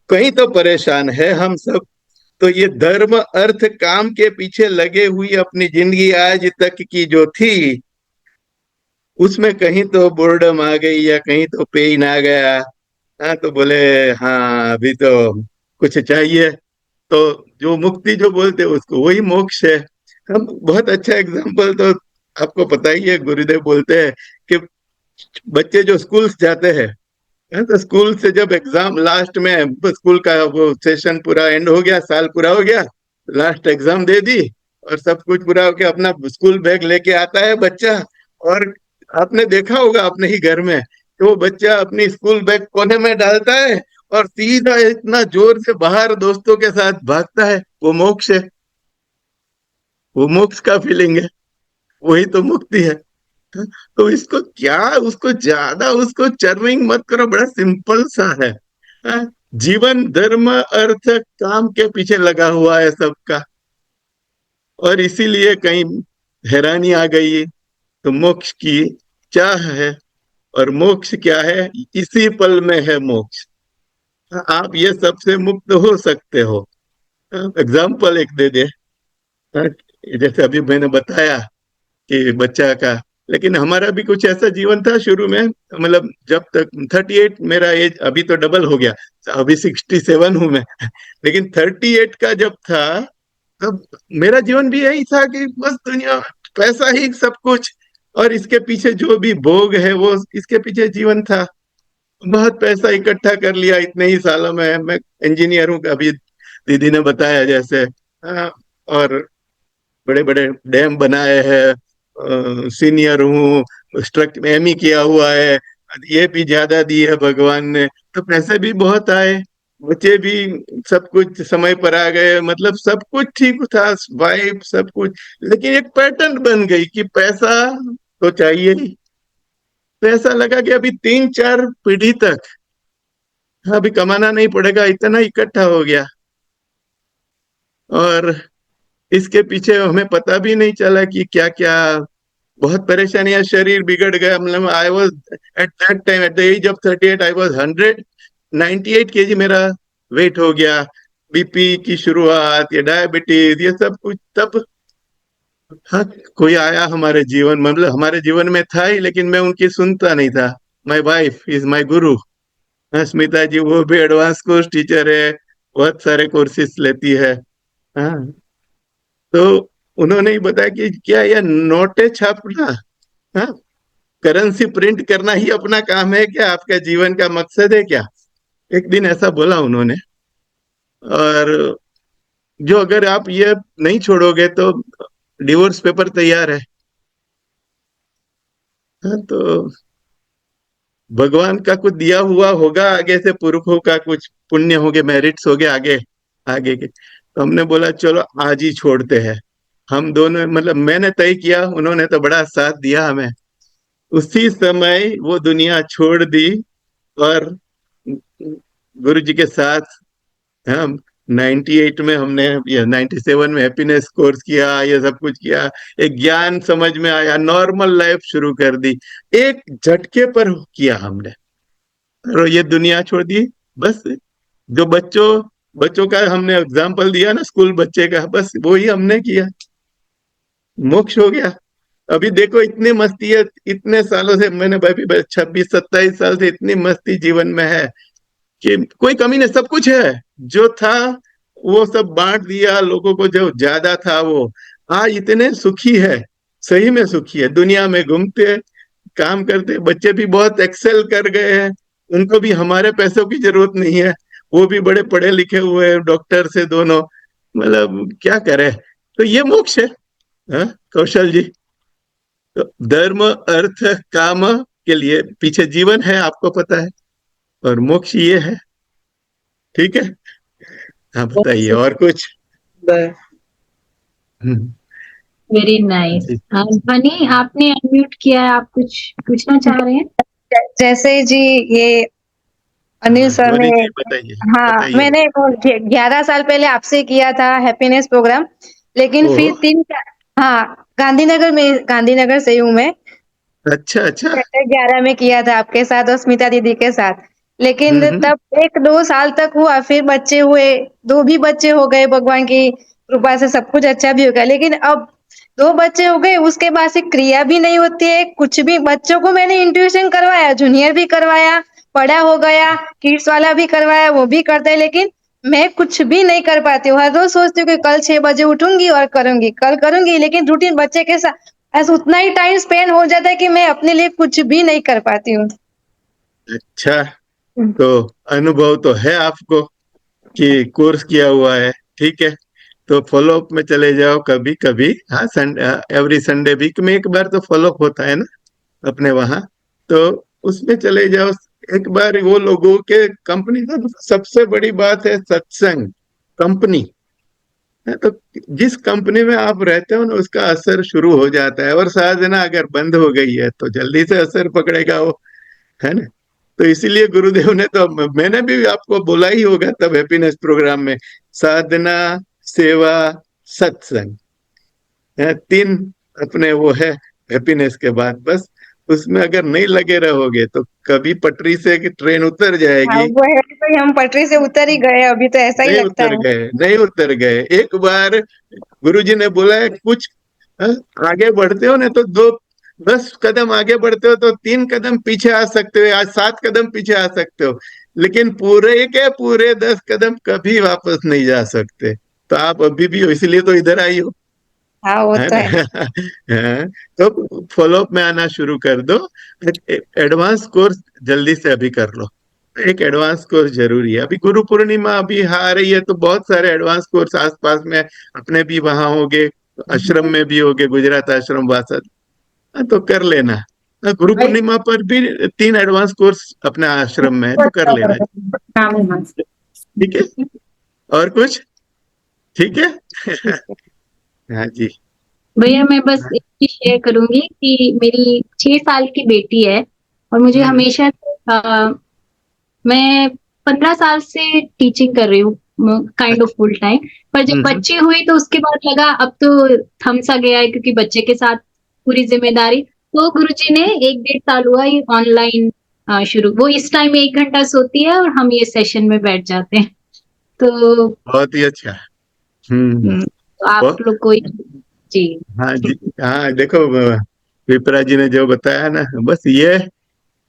कहीं तो परेशान है हम सब। तो ये धर्म अर्थ काम के पीछे लगे हुई अपनी जिंदगी आज तक की जो थी, उसमें कहीं तो बोर्डम आ गई या कहीं तो पेन आ गया। हाँ तो बोले, हाँ अभी तो कुछ चाहिए। तो जो मुक्ति जो बोलते हैं उसको वही मोक्ष है। हम बहुत अच्छा एग्जाम्पल तो आपको पता ही है, गुरुदेव बोलते हैं कि बच्चे जो स्कूल जाते हैं, तो स्कूल से जब एग्जाम लास्ट में, स्कूल का वो सेशन पूरा एंड हो गया, साल पूरा हो गया, लास्ट एग्जाम दे दी और सब कुछ पूरा हो गया, अपना स्कूल बैग लेके आता है बच्चा। और आपने देखा होगा अपने ही घर में कि वो बच्चा अपनी स्कूल बैग कोने में डालता है और सीधा इतना जोर से बाहर दोस्तों के साथ भागता है। वो मोक्ष है, वो मोक्ष का फीलिंग है, वही तो मुक्ति है। तो इसको क्या, उसको ज्यादा उसको चर्विंग मत करो, बड़ा सिंपल सा है। हाँ? जीवन धर्म अर्थ काम के पीछे लगा हुआ है सबका, और इसीलिए कहीं हैरानी आ गई। तो मोक्ष की चाह है, और मोक्ष क्या है, इसी पल में है मोक्ष। हाँ, आप ये सबसे मुक्त हो सकते हो। एग्जाम्पल एक दे दे। हाँ, जैसे अभी मैंने बताया कि बच्चा का, लेकिन हमारा भी कुछ ऐसा जीवन था शुरू में, मतलब जब तक 38, मेरा एज अभी तो डबल हो गया, अभी 67 हूं मैं। लेकिन 38 का जब था, तब मेरा जीवन भी यही था कि बस दुनिया, पैसा ही सब कुछ, और इसके पीछे जो भी भोग है वो इसके पीछे जीवन था। बहुत पैसा इकट्ठा कर लिया इतने ही सालों में। मैं इंजीनियर हूँ, अभी दीदी ने बताया जैसे। और बड़े बड़े डैम बनाए हैं, सीनियर हूँ, स्ट्रक्ट में एमई किया हुआ है, ये भी ज्यादा दी है भगवान ने, तो पैसे भी बहुत आए, बच्चे भी, सब कुछ समय पर आ गए, मतलब सब कुछ ठीक था, वाइफ सब कुछ। लेकिन एक पैटर्न बन गई कि पैसा तो चाहिए ही। तो ऐसा लगा कि अभी 3-4 पीढ़ी तक अभी कमाना नहीं पड़ेगा, इतना इकट्ठा हो गया। और इसके पीछे हमें पता भी नहीं चला कि क्या क्या बहुत परेशानियां, शरीर बिगड़ गया। मतलब I was at that time, at the age of 38 I was 198 kg मेरा वेट हो गया। बीपी की शुरुआत, ये डायबिटीज, ये सब कुछ तब। हाँ, कोई आया हमारे जीवन, मतलब हमारे जीवन में था ही, लेकिन मैं उनकी सुनता नहीं था। माय वाइफ इज माय गुरु। हाँ, स्मिता जी वो भी एडवांस कोर्स टीचर है, बहुत सारे कोर्सेज लेती है। हाँ, तो उन्होंने ही बताया कि क्या यह नोटें छापना, हाँ, करेंसी प्रिंट करना ही अपना काम है क्या, आपका जीवन का मकसद है क्या। एक दिन ऐसा बोला उन्होंने। और जो अगर आप ये नहीं छोड़ोगे तो डिवोर्स पेपर तैयार है। हाँ, तो भगवान का कुछ दिया हुआ होगा आगे से, पुरखों का कुछ पुण्य हो गए, मेरिट्स हो गए आगे आगे के। तो हमने बोला चलो आज ही छोड़ते हैं। हम दोनों, मतलब मैंने तय किया, उन्होंने तो बड़ा साथ दिया हमें। उसी समय वो दुनिया छोड़ दी, और गुरु जी के साथ हम 98 में हमने, या 97 में हैप्पीनेस कोर्स किया, ये सब कुछ किया। एक ज्ञान समझ में आया, नॉर्मल लाइफ शुरू कर दी, एक झटके पर किया हमने। और ये दुनिया छोड़ दी। बस जो बच्चों का हमने एग्जाम्पल दिया ना, स्कूल बच्चे का, बस वही हमने किया, मोक्ष हो गया। अभी देखो इतनी मस्ती है, इतने सालों से मैंने भाई 26-27 साल से इतनी मस्ती जीवन में है कि कोई कमी नहीं, सब कुछ है। जो था वो सब बांट दिया लोगों को, जो ज्यादा था वो। आज इतने सुखी है, सही में सुखी है, दुनिया में घूमते, काम करते, बच्चे भी बहुत एक्सेल कर गए हैं, उनको भी हमारे पैसों की जरूरत नहीं है, वो भी बड़े पढ़े लिखे हुए हैं, डॉक्टर से दोनों, मतलब क्या करे। तो ये मोक्ष है। हाँ, कौशल जी। तो धर्म अर्थ काम के लिए पीछे जीवन है, आपको पता है, और मोक्ष ये है। ठीक है। हाँ, बहुत बताइए और कुछ। सुंदर। हम्म, वेरी नाइस। जी। बनी, आपने अनम्यूट किया है, आप कुछ पूछना चाह रहे हैं? जैसे जी ये अनिल हाँ, सर ने, ध्वनि जी बताइए। हाँ बताइए। मैंने 11 साल पहले आपसे किया था हैप्पीनेस प्रोग्राम, लेकिन ओहो। फिर हाँ गांधीनगर में, गांधीनगर से हूँ मैं। अच्छा अच्छा। सेक्टर 11 में किया था आपके साथ और स्मिता दीदी के साथ, लेकिन हम्म। तब 1-2 साल तक हुआ, फिर बच्चे हुए, 2 भी बच्चे हो गए, भगवान की कृपा से सब कुछ अच्छा भी हो गया। लेकिन अब 2 बच्चे हो गए, उसके बाद से क्रिया भी नहीं होती है कुछ भी। बच्चों को मैंने इंट्यूशन करवाया, जूनियर भी करवाया, बड़ा हो गया, किड्स वाला भी करवाया, वो भी करते हैं, लेकिन मैं कुछ भी नहीं कर पाती हूँ। हर रोज सोचती हूँ कि कल 6 बजे उठूंगी और करूंगी, कल करूंगी, लेकिन रूटीन बच्चे के साथ ऐसा उतना ही टाइम स्पेंड हो जाता है कि मैं अपने लिए कुछ भी नहीं कर पाती हूँ। अच्छा, तो अनुभव तो है आपको कि कोर्स किया हुआ है। ठीक है, तो फॉलो अप में चले जाओ कभी कभी। हाँ, एवरी संडे, वीक में एक बार तो फॉलो अप होता है ना अपने वहाँ, तो उसमें चले जाओ एक बार। वो लोगों के कंपनी का सबसे बड़ी बात है सत्संग। कंपनी है तो जिस कंपनी में आप रहते हो ना, उसका असर शुरू हो जाता है, और साधना अगर बंद हो गई है तो जल्दी से असर पकड़ेगा वो, है ना। तो इसीलिए गुरुदेव ने तो, मैंने भी आपको बोला ही होगा तब हैप्पीनेस प्रोग्राम में, साधना, सेवा, सत्संग, है तीन अपने वो है हैप्पीनेस के बाद। बस उसमें अगर नहीं लगे रहोगे तो कभी पटरी से कि ट्रेन उतर हाँ, जाएगी। वो है तो हम पटरी से उतर ही गए, अभी तो ऐसा ही नहीं लगता उतर है। गए, नहीं उतर गए। एक बार गुरुजी ने बोला है कुछ, हाँ, आगे बढ़ते हो ना तो 10 कदम आगे बढ़ते हो तो 3 कदम पीछे आ सकते हो, आज 7 कदम पीछे आ सकते हो, लेकिन पूरे के पूरे 10 कदम कभी वापस नहीं जा सकते। तो आप अभी भी हो, इसलिए तो इधर आई हो, हाँ, वो है तो ना। है। हाँ, तो फॉलोअप में आना शुरू कर दो। एडवांस कोर्स जल्दी से अभी कर लो, एक एडवांस कोर्स जरूरी है। अभी गुरु पूर्णिमा अभी आ रही है, तो बहुत सारे एडवांस कोर्स आसपास में अपने भी वहां होंगे, आश्रम में भी होंगे, गुजरात आश्रम वासद, तो कर लेना। गुरु पूर्णिमा पर भी 3 एडवांस कोर्स अपने आश्रम में है, तो कर लेना। ठीक है, और कुछ? ठीक है। ठीक है। हाँ जी। भैया, मैं बस एक चीज शेयर करूंगी कि मेरी 6 साल की बेटी है, और मुझे हम्म हमेशा मैं 15 साल से टीचिंग कर रही हूँ, काइंड ऑफ फुल टाइम। पर जब हम्म बच्चे हुए तो उसके बाद लगा अब तो थम सा गया है, क्योंकि बच्चे के साथ पूरी जिम्मेदारी। तो गुरुजी ने 1-1.5 साल हुआ ये ऑनलाइन शुरू, वो इस टाइम 1 घंटा सोती है और हम ये सेशन में बैठ जाते हैं। तो बहुत ही अच्छा। तो आप बहुत। लोग को जी। हाँ जी। हाँ देखो, विप्रा जी ने जो बताया ना, बस ये,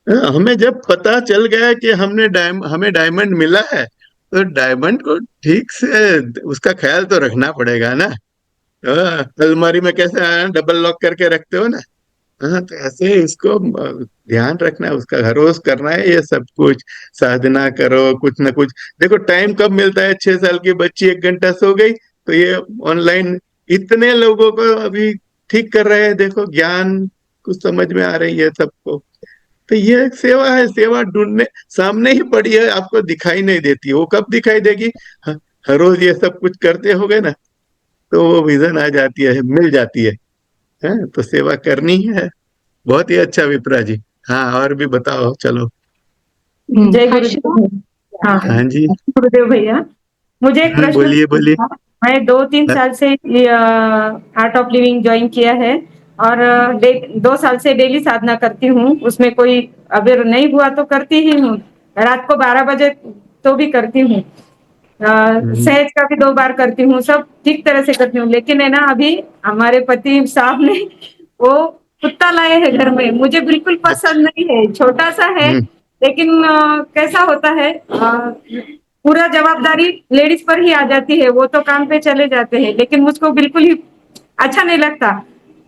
हमें जब पता चल गया कि हमें डायमंड मिला है, तो डायमंड को ठीक से उसका ख्याल तो रखना पड़ेगा ना। अलमारी में कैसे डबल लॉक करके रखते हो ना, हाँ, तो ऐसे ही इसको ध्यान रखना है, उसका हर रोज करना है ये सब कुछ। साधना करो, कुछ ना कुछ। देखो टाइम कब मिलता है, 6 साल की बच्ची 1 घंटा सो गई, तो ये ऑनलाइन इतने लोगों को अभी ठीक कर रहे हैं। देखो ज्ञान कुछ समझ में आ रही है सबको। तो ये एक सेवा है, सेवा ढूंढने सामने ही पड़ी है, आपको दिखाई नहीं देती, वो कब दिखाई देगी? हर रोज ये सब कुछ करते हो गए ना, तो वो विजन आ जाती है, मिल जाती है। तो सेवा करनी है। बहुत ही अच्छा विप्रा जी। हाँ, और भी बताओ, चलो। जय हर्षिता। गुरुदेव। हाँ, हाँ जी। गुरुदेव भैया, मुझे एक प्रश्न बोलिए बोलिए। था। मैं 2-3 साल से आर्ट ऑफ लिविंग ज्वाइन किया है, और 2 साल से डेली साधना करती हूँ। उसमें कोई अगर नहीं हुआ तो करती ही हूँ, रात को 12 बजे तो भी करती हूँ। सहज का भी 2 बार करती हूँ, सब ठीक तरह से करती हूँ। लेकिन है ना, अभी हमारे पति साहब ने वो कुत्ता लाए हैं घर में, मुझे बिल्कुल पसंद नहीं है, छोटा सा है। लेकिन कैसा होता है, पूरा जवाबदारी लेडीज पर ही आ जाती है, वो तो काम पे चले जाते हैं, लेकिन मुझको बिल्कुल ही अच्छा नहीं लगता।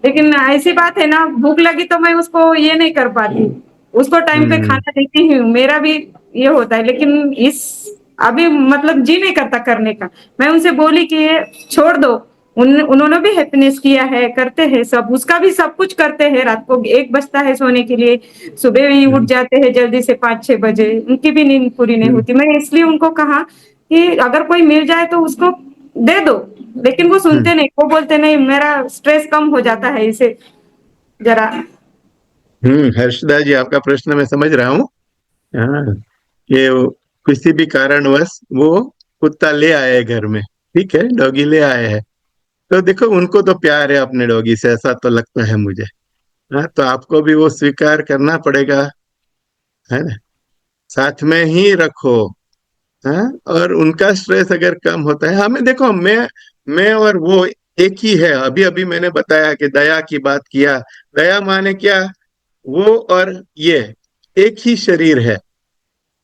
लेकिन ऐसी बात है ना, भूख लगी तो मैं उसको ये नहीं कर पाती, उसको टाइम पे खाना देती हूँ, मेरा भी ये होता है। लेकिन इस अभी मतलब जी नहीं करता करने का। मैं उनसे बोली कि ये छोड़ दो, उन्होंने भी हैप्पीनेस किया है, करते हैं सब, उसका भी सब कुछ करते हैं। रात को 1 बजता है सोने के लिए, सुबह भी उठ जाते हैं जल्दी से 5-6 बजे, उनकी भी नींद पूरी नहीं होती। मैं इसलिए उनको कहा कि अगर कोई मिल जाए तो उसको दे दो, लेकिन वो सुनते नहीं, वो बोलते नहीं, मेरा स्ट्रेस कम हो जाता है इसे जरा। हर्षदा जी, आपका प्रश्न मैं समझ रहा हूँ। हाँ, ये किसी भी कारणवश वो कुत्ता ले आए घर में, ठीक है, डॉगी ले आए हैं, तो देखो उनको तो प्यार है अपने डॉगी से, ऐसा तो लगता है मुझे। हाँ, तो आपको भी वो स्वीकार करना पड़ेगा, है ना, साथ में ही रखो। हाँ, और उनका स्ट्रेस अगर कम होता है, हमें देखो, मैं और वो एक ही है। अभी अभी मैंने बताया कि दया की बात किया, दया माने क्या, वो और ये एक ही शरीर है।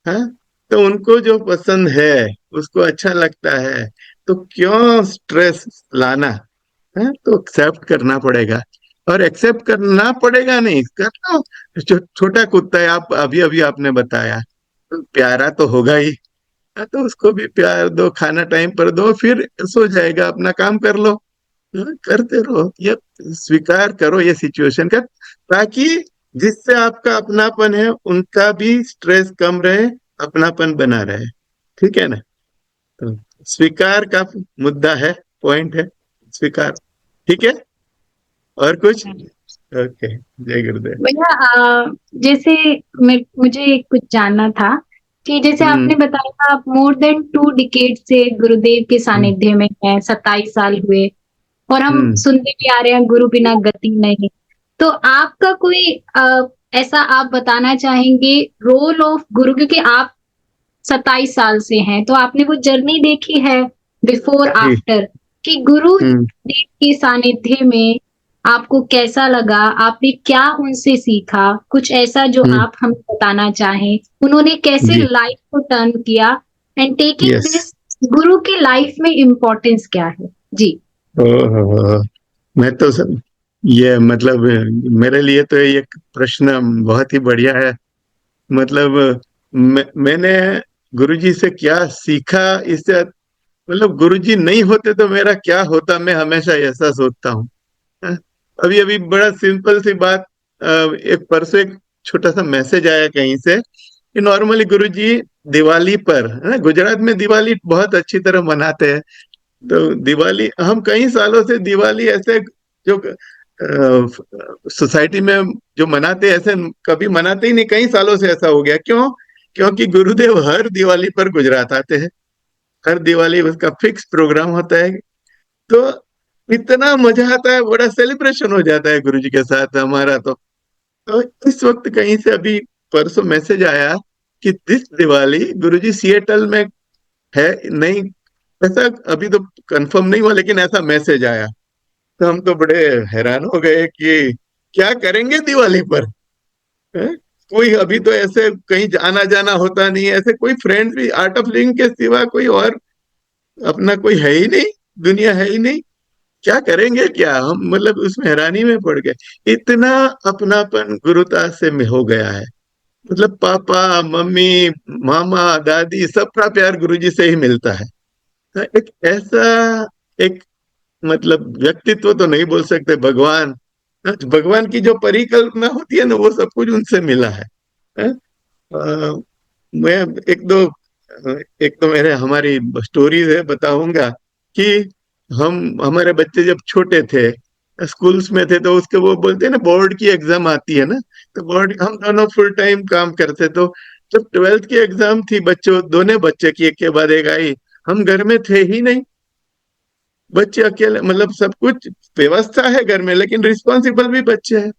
हाँ, तो उनको जो पसंद है, उसको अच्छा लगता है, तो क्यों स्ट्रेस लाना। है, तो एक्सेप्ट करना पड़ेगा। और एक्सेप्ट करना पड़ेगा नहीं, करना। छोटा कुत्ता है, आप अभी अभी आपने बताया, तो प्यारा तो होगा ही। हाँ, तो उसको भी प्यार दो, खाना टाइम पर दो, फिर सो जाएगा, अपना काम कर लो। हाँ, करते रहो, ये स्वीकार करो ये सिचुएशन का, ताकि जिससे आपका अपनापन है उनका भी स्ट्रेस कम रहे, अपनापन बना रहे। ठीक है ना, तो स्वीकार का मुद्दा है, पॉइंट है स्वीकार। ठीक है, और कुछ? ओके, जय गुरुदेव। भैया जैसे मुझे कुछ जानना था कि जैसे हम्म आपने बताया आप मोर देन 2 डिकेड से गुरुदेव के हम्म सानिध्य में हैं, 27 साल हुए, और हम हम्म सुनते भी आ रहे हैं गुरु बिना गति नहीं। तो आपका कोई ऐसा आप बताना चाहेंगे रोल ऑफ गुरु, क्योंकि आप 27 साल से हैं, तो आपने वो जर्नी देखी है बिफोर जी। आफ्टर, कि गुरु हम्म देव के सानिध्य में आपको कैसा लगा, आपने क्या उनसे सीखा, कुछ ऐसा जो हम्म आप हमें बताना चाहें, उन्होंने कैसे जी। लाइफ को टर्न किया, एंड टेकिंग यस। दिस, गुरु के लाइफ में इम्पोर्टेंस क्या है? जी। ओहो, मैं तो ये मतलब मेरे लिए तो ये प्रश्न बहुत ही बढ़िया है। मतलब मैंने गुरुजी से क्या सीखा, इससे मतलब गुरुजी नहीं होते तो मेरा क्या होता, मैं हमेशा ऐसा सोचता हूँ। हाँ, अभी अभी बड़ा सिंपल सी बात, एक परसों एक छोटा सा मैसेज आया कहीं से कि नॉर्मली गुरुजी दिवाली पर, है ना, गुजरात में दिवाली बहुत अच्छी तरह मनाते हैं। तो दिवाली हम कई सालों से दिवाली ऐसे जो सोसाइटी में जो मनाते हैं, ऐसे कभी मनाते ही नहीं, कई सालों से ऐसा हो गया। क्यों? क्योंकि गुरुदेव हर दिवाली पर गुजरात आते हैं, हर दिवाली उसका फिक्स प्रोग्राम होता है। तो इतना मजा आता है, बड़ा सेलिब्रेशन हो जाता है गुरुजी के साथ हमारा। तो इस वक्त कहीं से अभी परसों मैसेज आया कि दिस दिवाली गुरुजी सिएटल में है, नहीं, ऐसा अभी तो कंफर्म नहीं हुआ, लेकिन ऐसा मैसेज आया। तो हम तो बड़े हैरान हो गए कि क्या करेंगे दिवाली पर, हैं? कोई अभी तो ऐसे कहीं आना जाना होता नहीं है, ऐसे कोई फ्रेंड्स भी आर्ट ऑफ लिविंग के सिवा कोई और अपना कोई है ही नहीं, दुनिया है ही नहीं। क्या करेंगे क्या हम, मतलब उसमें हैरानी में पड़ गए। इतना अपनापन गुरुता से में हो गया है। मतलब पापा मम्मी मामा दादी सबका प्यार गुरुजी से ही मिलता है। तो एक ऐसा, एक मतलब व्यक्तित्व तो नहीं बोल सकते, भगवान, भगवान की जो परिकल्पना होती है ना, वो सब कुछ उनसे मिला है। हैं? मैं एक दो मेरे हमारी स्टोरीज है, बताऊंगा कि हम हमारे बच्चे जब छोटे थे, स्कूल्स में थे, तो उसके वो बोलते हैं ना, बोर्ड की एग्जाम आती है ना, तो बोर्ड हम दोनों फुल टाइम काम करते। तो जब 12th की एग्जाम थी, बच्चों दोनों बच्चे की एक के बाद एक आई, हम घर में थे ही नहीं, बच्चे अकेले, मतलब सब कुछ व्यवस्था है घर में, लेकिन रिस्पॉन्सिबल भी बच्चे हैं।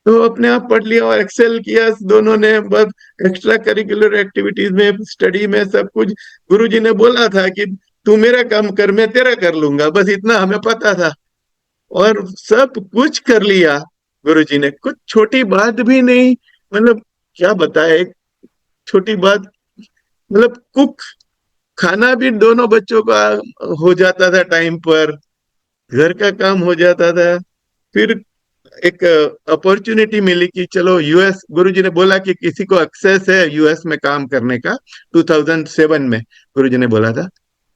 तो अपने आप पढ़ लिया और एक्सेल किया दोनों ने। बस एक्स्ट्रा करिकुलर एक्टिविटीज में, स्टडी में, सब कुछ गुरुजी ने बोला था कि तू मेरा काम कर, मैं तेरा कर लूंगा, बस इतना हमें पता था। और सब कुछ कर लिया गुरुजी ने, कुछ छोटी बात भी नहीं। मतलब क्या बताए, एक छोटी बात, मतलब कुक, खाना भी दोनों बच्चों का हो जाता था टाइम पर, घर का काम हो जाता था। फिर एक अपॉर्चुनिटी मिली कि चलो यूएस, गुरुजी ने बोला कि किसी को एक्सेस है यूएस में काम करने का, 2007 में गुरुजी ने बोला था।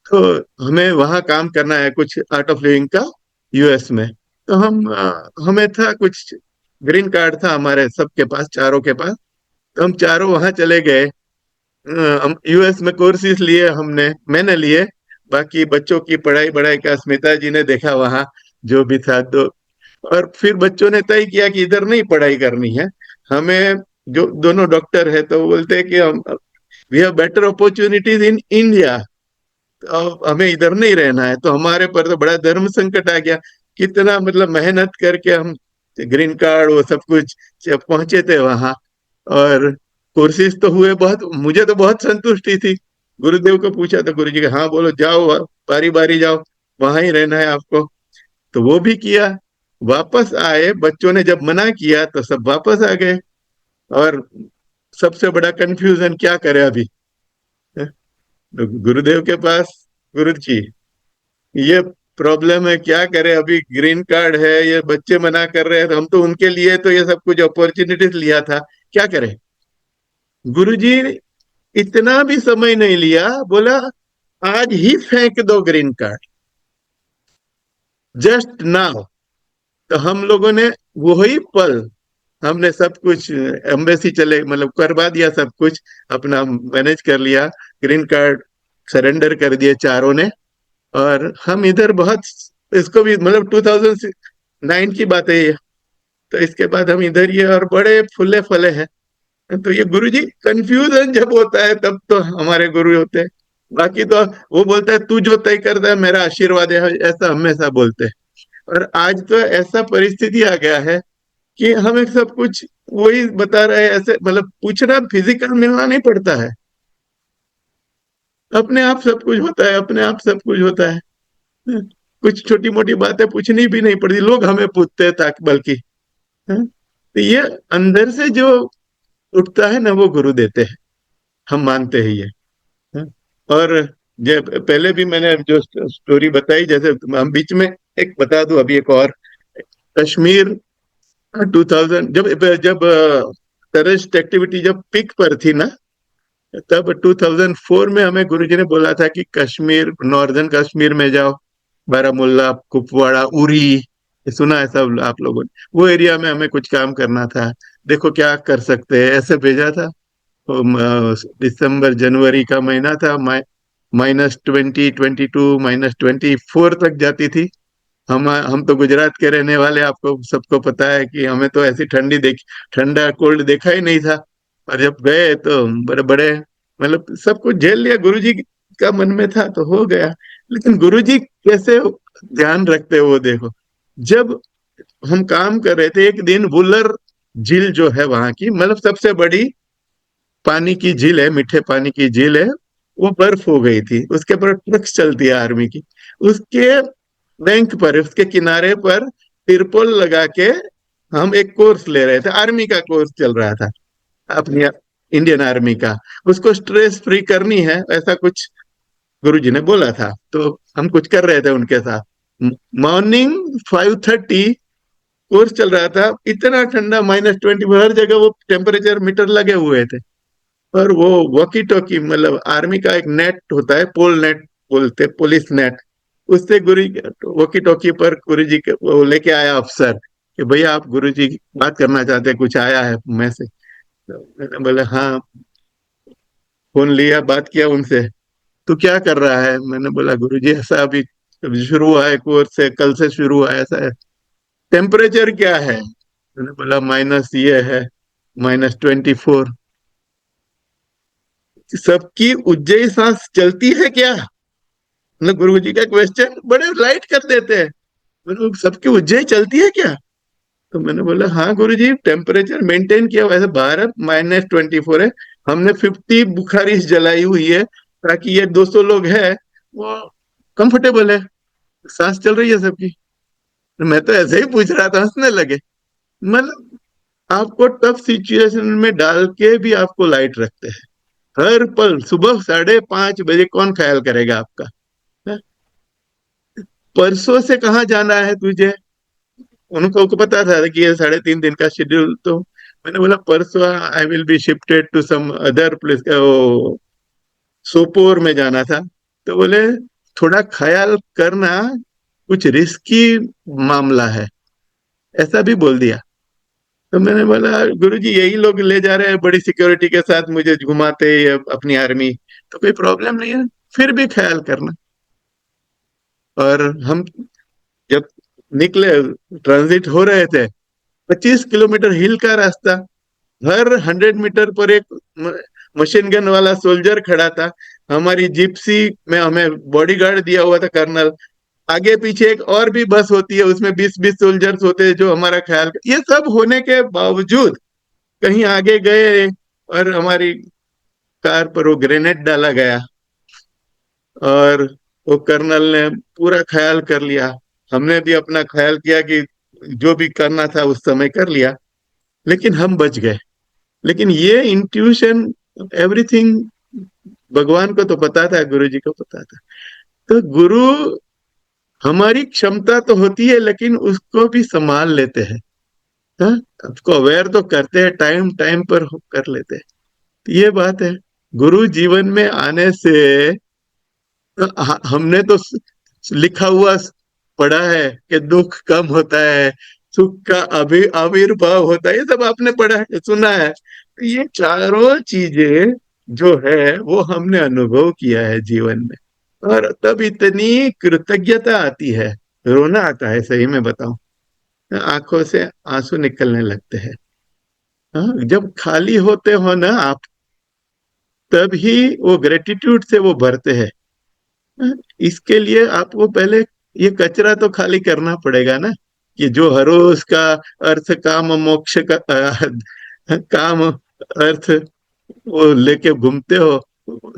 तो हमें वहां काम करना है कुछ आर्ट ऑफ लिविंग का यूएस में। तो हमें था कुछ, ग्रीन कार्ड था हमारे सबके पास, चारों के पास। तो हम चारों वहां चले गए। हम यूएस में कोर्सेज लिए, मैंने लिए। बाकी बच्चों की पढ़ाई बढ़ाई का स्मिता जी ने देखा वहां, जो भी था। तो और फिर बच्चों ने तय किया कि इधर नहीं पढ़ाई करनी है हमें। जो दोनों डॉक्टर है तो वो बोलते हैं कि हम, we have better opportunities in India, तो हमें इधर नहीं रहना है। तो हमारे पर तो बड़ा धर्म संकट आ गया। कितना मतलब मेहनत करके हम ग्रीन कार्ड वो सब कुछ जब पहुंचे थे वहां। और कोर्सेज तो हुए बहुत, मुझे तो बहुत संतुष्टि थी। गुरुदेव को पूछा तो गुरु जी का, हाँ बोलो, जाओ बारी बारी जाओ, वहां ही रहना है आपको। तो वो भी किया। वापस आए, बच्चों ने जब मना किया तो सब वापस आ गए। और सबसे बड़ा कंफ्यूजन क्या करे अभी, तो गुरुदेव के पास, गुरु जी ये प्रॉब्लम है, क्या करे अभी, ग्रीन कार्ड है, ये बच्चे मना कर रहे हैं, तो हम तो उनके लिए तो ये सब कुछ अपॉर्चुनिटीज लिया था, क्या करें। गुरुजी इतना भी समय नहीं लिया, बोला आज ही फेंक दो ग्रीन कार्ड, जस्ट नाउ। तो हम लोगों ने वही पल, हमने सब कुछ एम्बेसी चले, मतलब करवा दिया सब कुछ, अपना मैनेज कर लिया, ग्रीन कार्ड सरेंडर कर दिए चारों ने। और हम इधर बहुत, इसको भी मतलब 2009 की बात है ये। तो इसके बाद हम इधर ही है और बड़े फुले फले हैं। तो ये गुरुजी कंफ्यूजन जब होता है तब तो हमारे गुरु होते हैं। बाकी तो वो बोलता है तू जो तय करता है मेरा आशीर्वाद है, ऐसा हमेशा बोलते हैं। और आज तो ऐसा परिस्थिति आ गया है कि हमें सब कुछ वही बता रहे हैं, ऐसे मतलब पूछना, फिजिकल मिलना नहीं पड़ता है, अपने आप सब कुछ होता है, अपने आप सब कुछ होता है। कुछ छोटी मोटी बातें पूछनी भी नहीं पड़ती, लोग हमें पूछते हैं ताकि, बल्कि तो ये अंदर से जो उठता है ना, वो गुरु देते हैं, हम मानते हैं ये। हाँ? और जब पहले भी मैंने जो स्टोरी बताई, जैसे हम बीच में एक बता दूं अभी एक और, कश्मीर 2000, जब जब टेररिस्ट एक्टिविटी जब पीक पर थी ना, तब 2004 में हमें गुरुजी ने बोला था कि कश्मीर, नॉर्दर्न कश्मीर में जाओ, बारामूला, कुपवाड़ा, उरी, ये सुना है सब आप लोगों ने, वो एरिया में हमें कुछ काम करना था, देखो क्या कर सकते हैं, ऐसे भेजा था। तो दिसंबर जनवरी का महीना था, -20, -22, -24 तक जाती थी। हम तो गुजरात के रहने वाले, आपको सबको पता है कि हमें तो ऐसी ठंडी देखी, ठंडा कोल्ड देखा ही नहीं था। और जब गए तो बड़े बड़े, मतलब सब कुछ झेल लिया, गुरुजी का मन में था तो हो गया। लेकिन गुरुजी कैसे ध्यान रखते हैं वो देखो। जब हम काम कर रहे थे, एक दिन वुलर झील जो है वहां की, मतलब सबसे बड़ी पानी की झील है, मीठे पानी की झील है, वो बर्फ हो गई थी, उसके पर ट्रक्स चलती है आर्मी की, उसके बैंक पर, उसके किनारे पर तिरपोल लगा के हम एक कोर्स ले रहे थे, आर्मी का कोर्स चल रहा था अपनी, इंडियन आर्मी का। उसको स्ट्रेस फ्री करनी है, ऐसा कुछ गुरुजी ने बोला था। तो हम कुछ कर रहे थे उनके साथ। मॉर्निंग 5:30 कोर्स चल रहा था, इतना ठंडा, -20, हर जगह वो टेम्परेचर मीटर लगे हुए थे। और वो वॉकी टॉकी, मतलब आर्मी का एक नेट होता है, पोल नेट बोलते, पुलिस नेट, उससे गुरु, वॉकी टॉकी पर गुरु जी के वो लेके आया अफसर कि भैया आप गुरु जी बात करना चाहते हैं, कुछ आया है मैसेज। तो मैंने बोला हाँ, फोन लिया, बात किया उनसे। तो क्या कर रहा है, मैंने बोला गुरु जी ऐसा अभी शुरू हुआ है कोर्स, से कल से शुरू हुआ है, ऐसा है। टेम्परेचर क्या है, मैंने बोला माइनस ये है, -24। सबकी उज्जई सांस चलती है क्या, मतलब गुरु जी का क्वेश्चन बड़े लाइट कर देते हैं, मतलब सबकी उज्जई चलती है क्या। तो मैंने बोला हाँ गुरुजी, टेम्परेचर मेंटेन किया, वैसे बाहर -24 है, हमने 50 बुखारिश जलाई हुई है ताकि ये 200 लोग है वो कंफर्टेबल है, सांस चल रही है सबकी। तो मैं तो ऐसे ही पूछ रहा था, हंसने लगे। मतलब आपको टफ सिचुएशन में डाल के भी आपको लाइट रखते हैं हर पल। सुबह 5:30 बजे कौन ख्याल करेगा आपका? है? परसों से कहाँ जाना है तुझे? उनको को पता था कि ये 3.5 दिन का शेड्यूल। तो मैंने बोला परसों I will be shifted to some other place, Sopore में जाना था। तो बोले थोड़ा ख्याल करना, कुछ रिस्की मामला है, ऐसा भी बोल दिया। तो मैंने बोला गुरुजी यही लोग ले जा रहे हैं बड़ी सिक्योरिटी के साथ मुझे घुमाते अपनी आर्मी, तो कोई प्रॉब्लम नहीं है, फिर भी ख्याल करना। और हम जब निकले, ट्रांजिट हो रहे थे, 25 किलोमीटर हिल का रास्ता, हर 100 मीटर पर एक मशीन गन वाला सोल्जर खड़ा था। हमारी जिप्सी में हमें बॉडीगार्ड दिया हुआ था कर्नल। आगे पीछे एक और भी बस होती है, उसमें 20-20 सोल्जर्स होते हैं जो हमारा ख्याल। ये सब होने के बावजूद कहीं आगे गए और हमारी कार पर वो ग्रेनेड डाला गया और वो कर्नल ने पूरा ख्याल कर लिया। हमने भी अपना ख्याल किया कि जो भी करना था उस समय कर लिया, लेकिन हम बच गए। लेकिन ये इंट्यूशन, एवरीथिंग भगवान को तो पता था, गुरु जी को पता था। तो गुरु, हमारी क्षमता तो होती है लेकिन उसको भी संभाल लेते हैं। हाँ? उसको अवेयर तो करते हैं, टाइम टाइम पर कर लेते हैं। तो ये बात है, गुरु जीवन में आने से हमने तो लिखा हुआ पढ़ा है कि दुख कम होता है, सुख का आविर्भाव होता है, ये सब आपने पढ़ा है, सुना है। तो ये चारों चीजें जो है वो हमने अनुभव किया है जीवन में, और तब इतनी कृतज्ञता आती है, रोना आता है, सही में बताऊं, आंखों से आंसू निकलने लगते हैं। हाँ, जब खाली होते हो ना आप, तब ही वो ग्रेटिट्यूड से वो भरते हैं। इसके लिए आपको पहले ये कचरा तो खाली करना पड़ेगा ना, कि जो हर रोज का अर्थ काम मोक्ष का काम अर्थ वो लेके घूमते हो,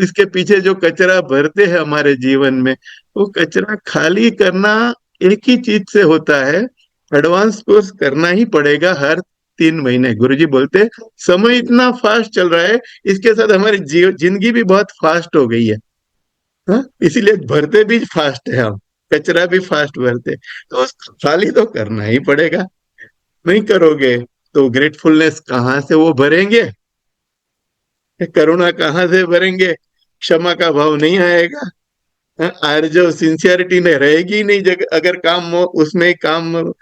इसके पीछे जो कचरा भरते हैं हमारे जीवन में, वो कचरा खाली करना एक ही चीज से होता है, एडवांस कोर्स करना ही पड़ेगा हर 3 महीने। गुरुजी बोलते समय इतना फास्ट चल रहा है, इसके साथ हमारी जिंदगी भी बहुत फास्ट हो गई है। हाँ? इसीलिए भरते भी फास्ट है हम, कचरा भी फास्ट भरते, तो उसको खाली तो करना ही पड़ेगा। नहीं करोगे तो ग्रेटफुलनेस कहाँ से वो भरेंगे, करुणा कहाँ से भरेंगे, क्षमा का भाव नहीं आएगा। हाँ? और जो सिंसियरिटी में रहेगी ही नहीं, अगर काम उसमें काम,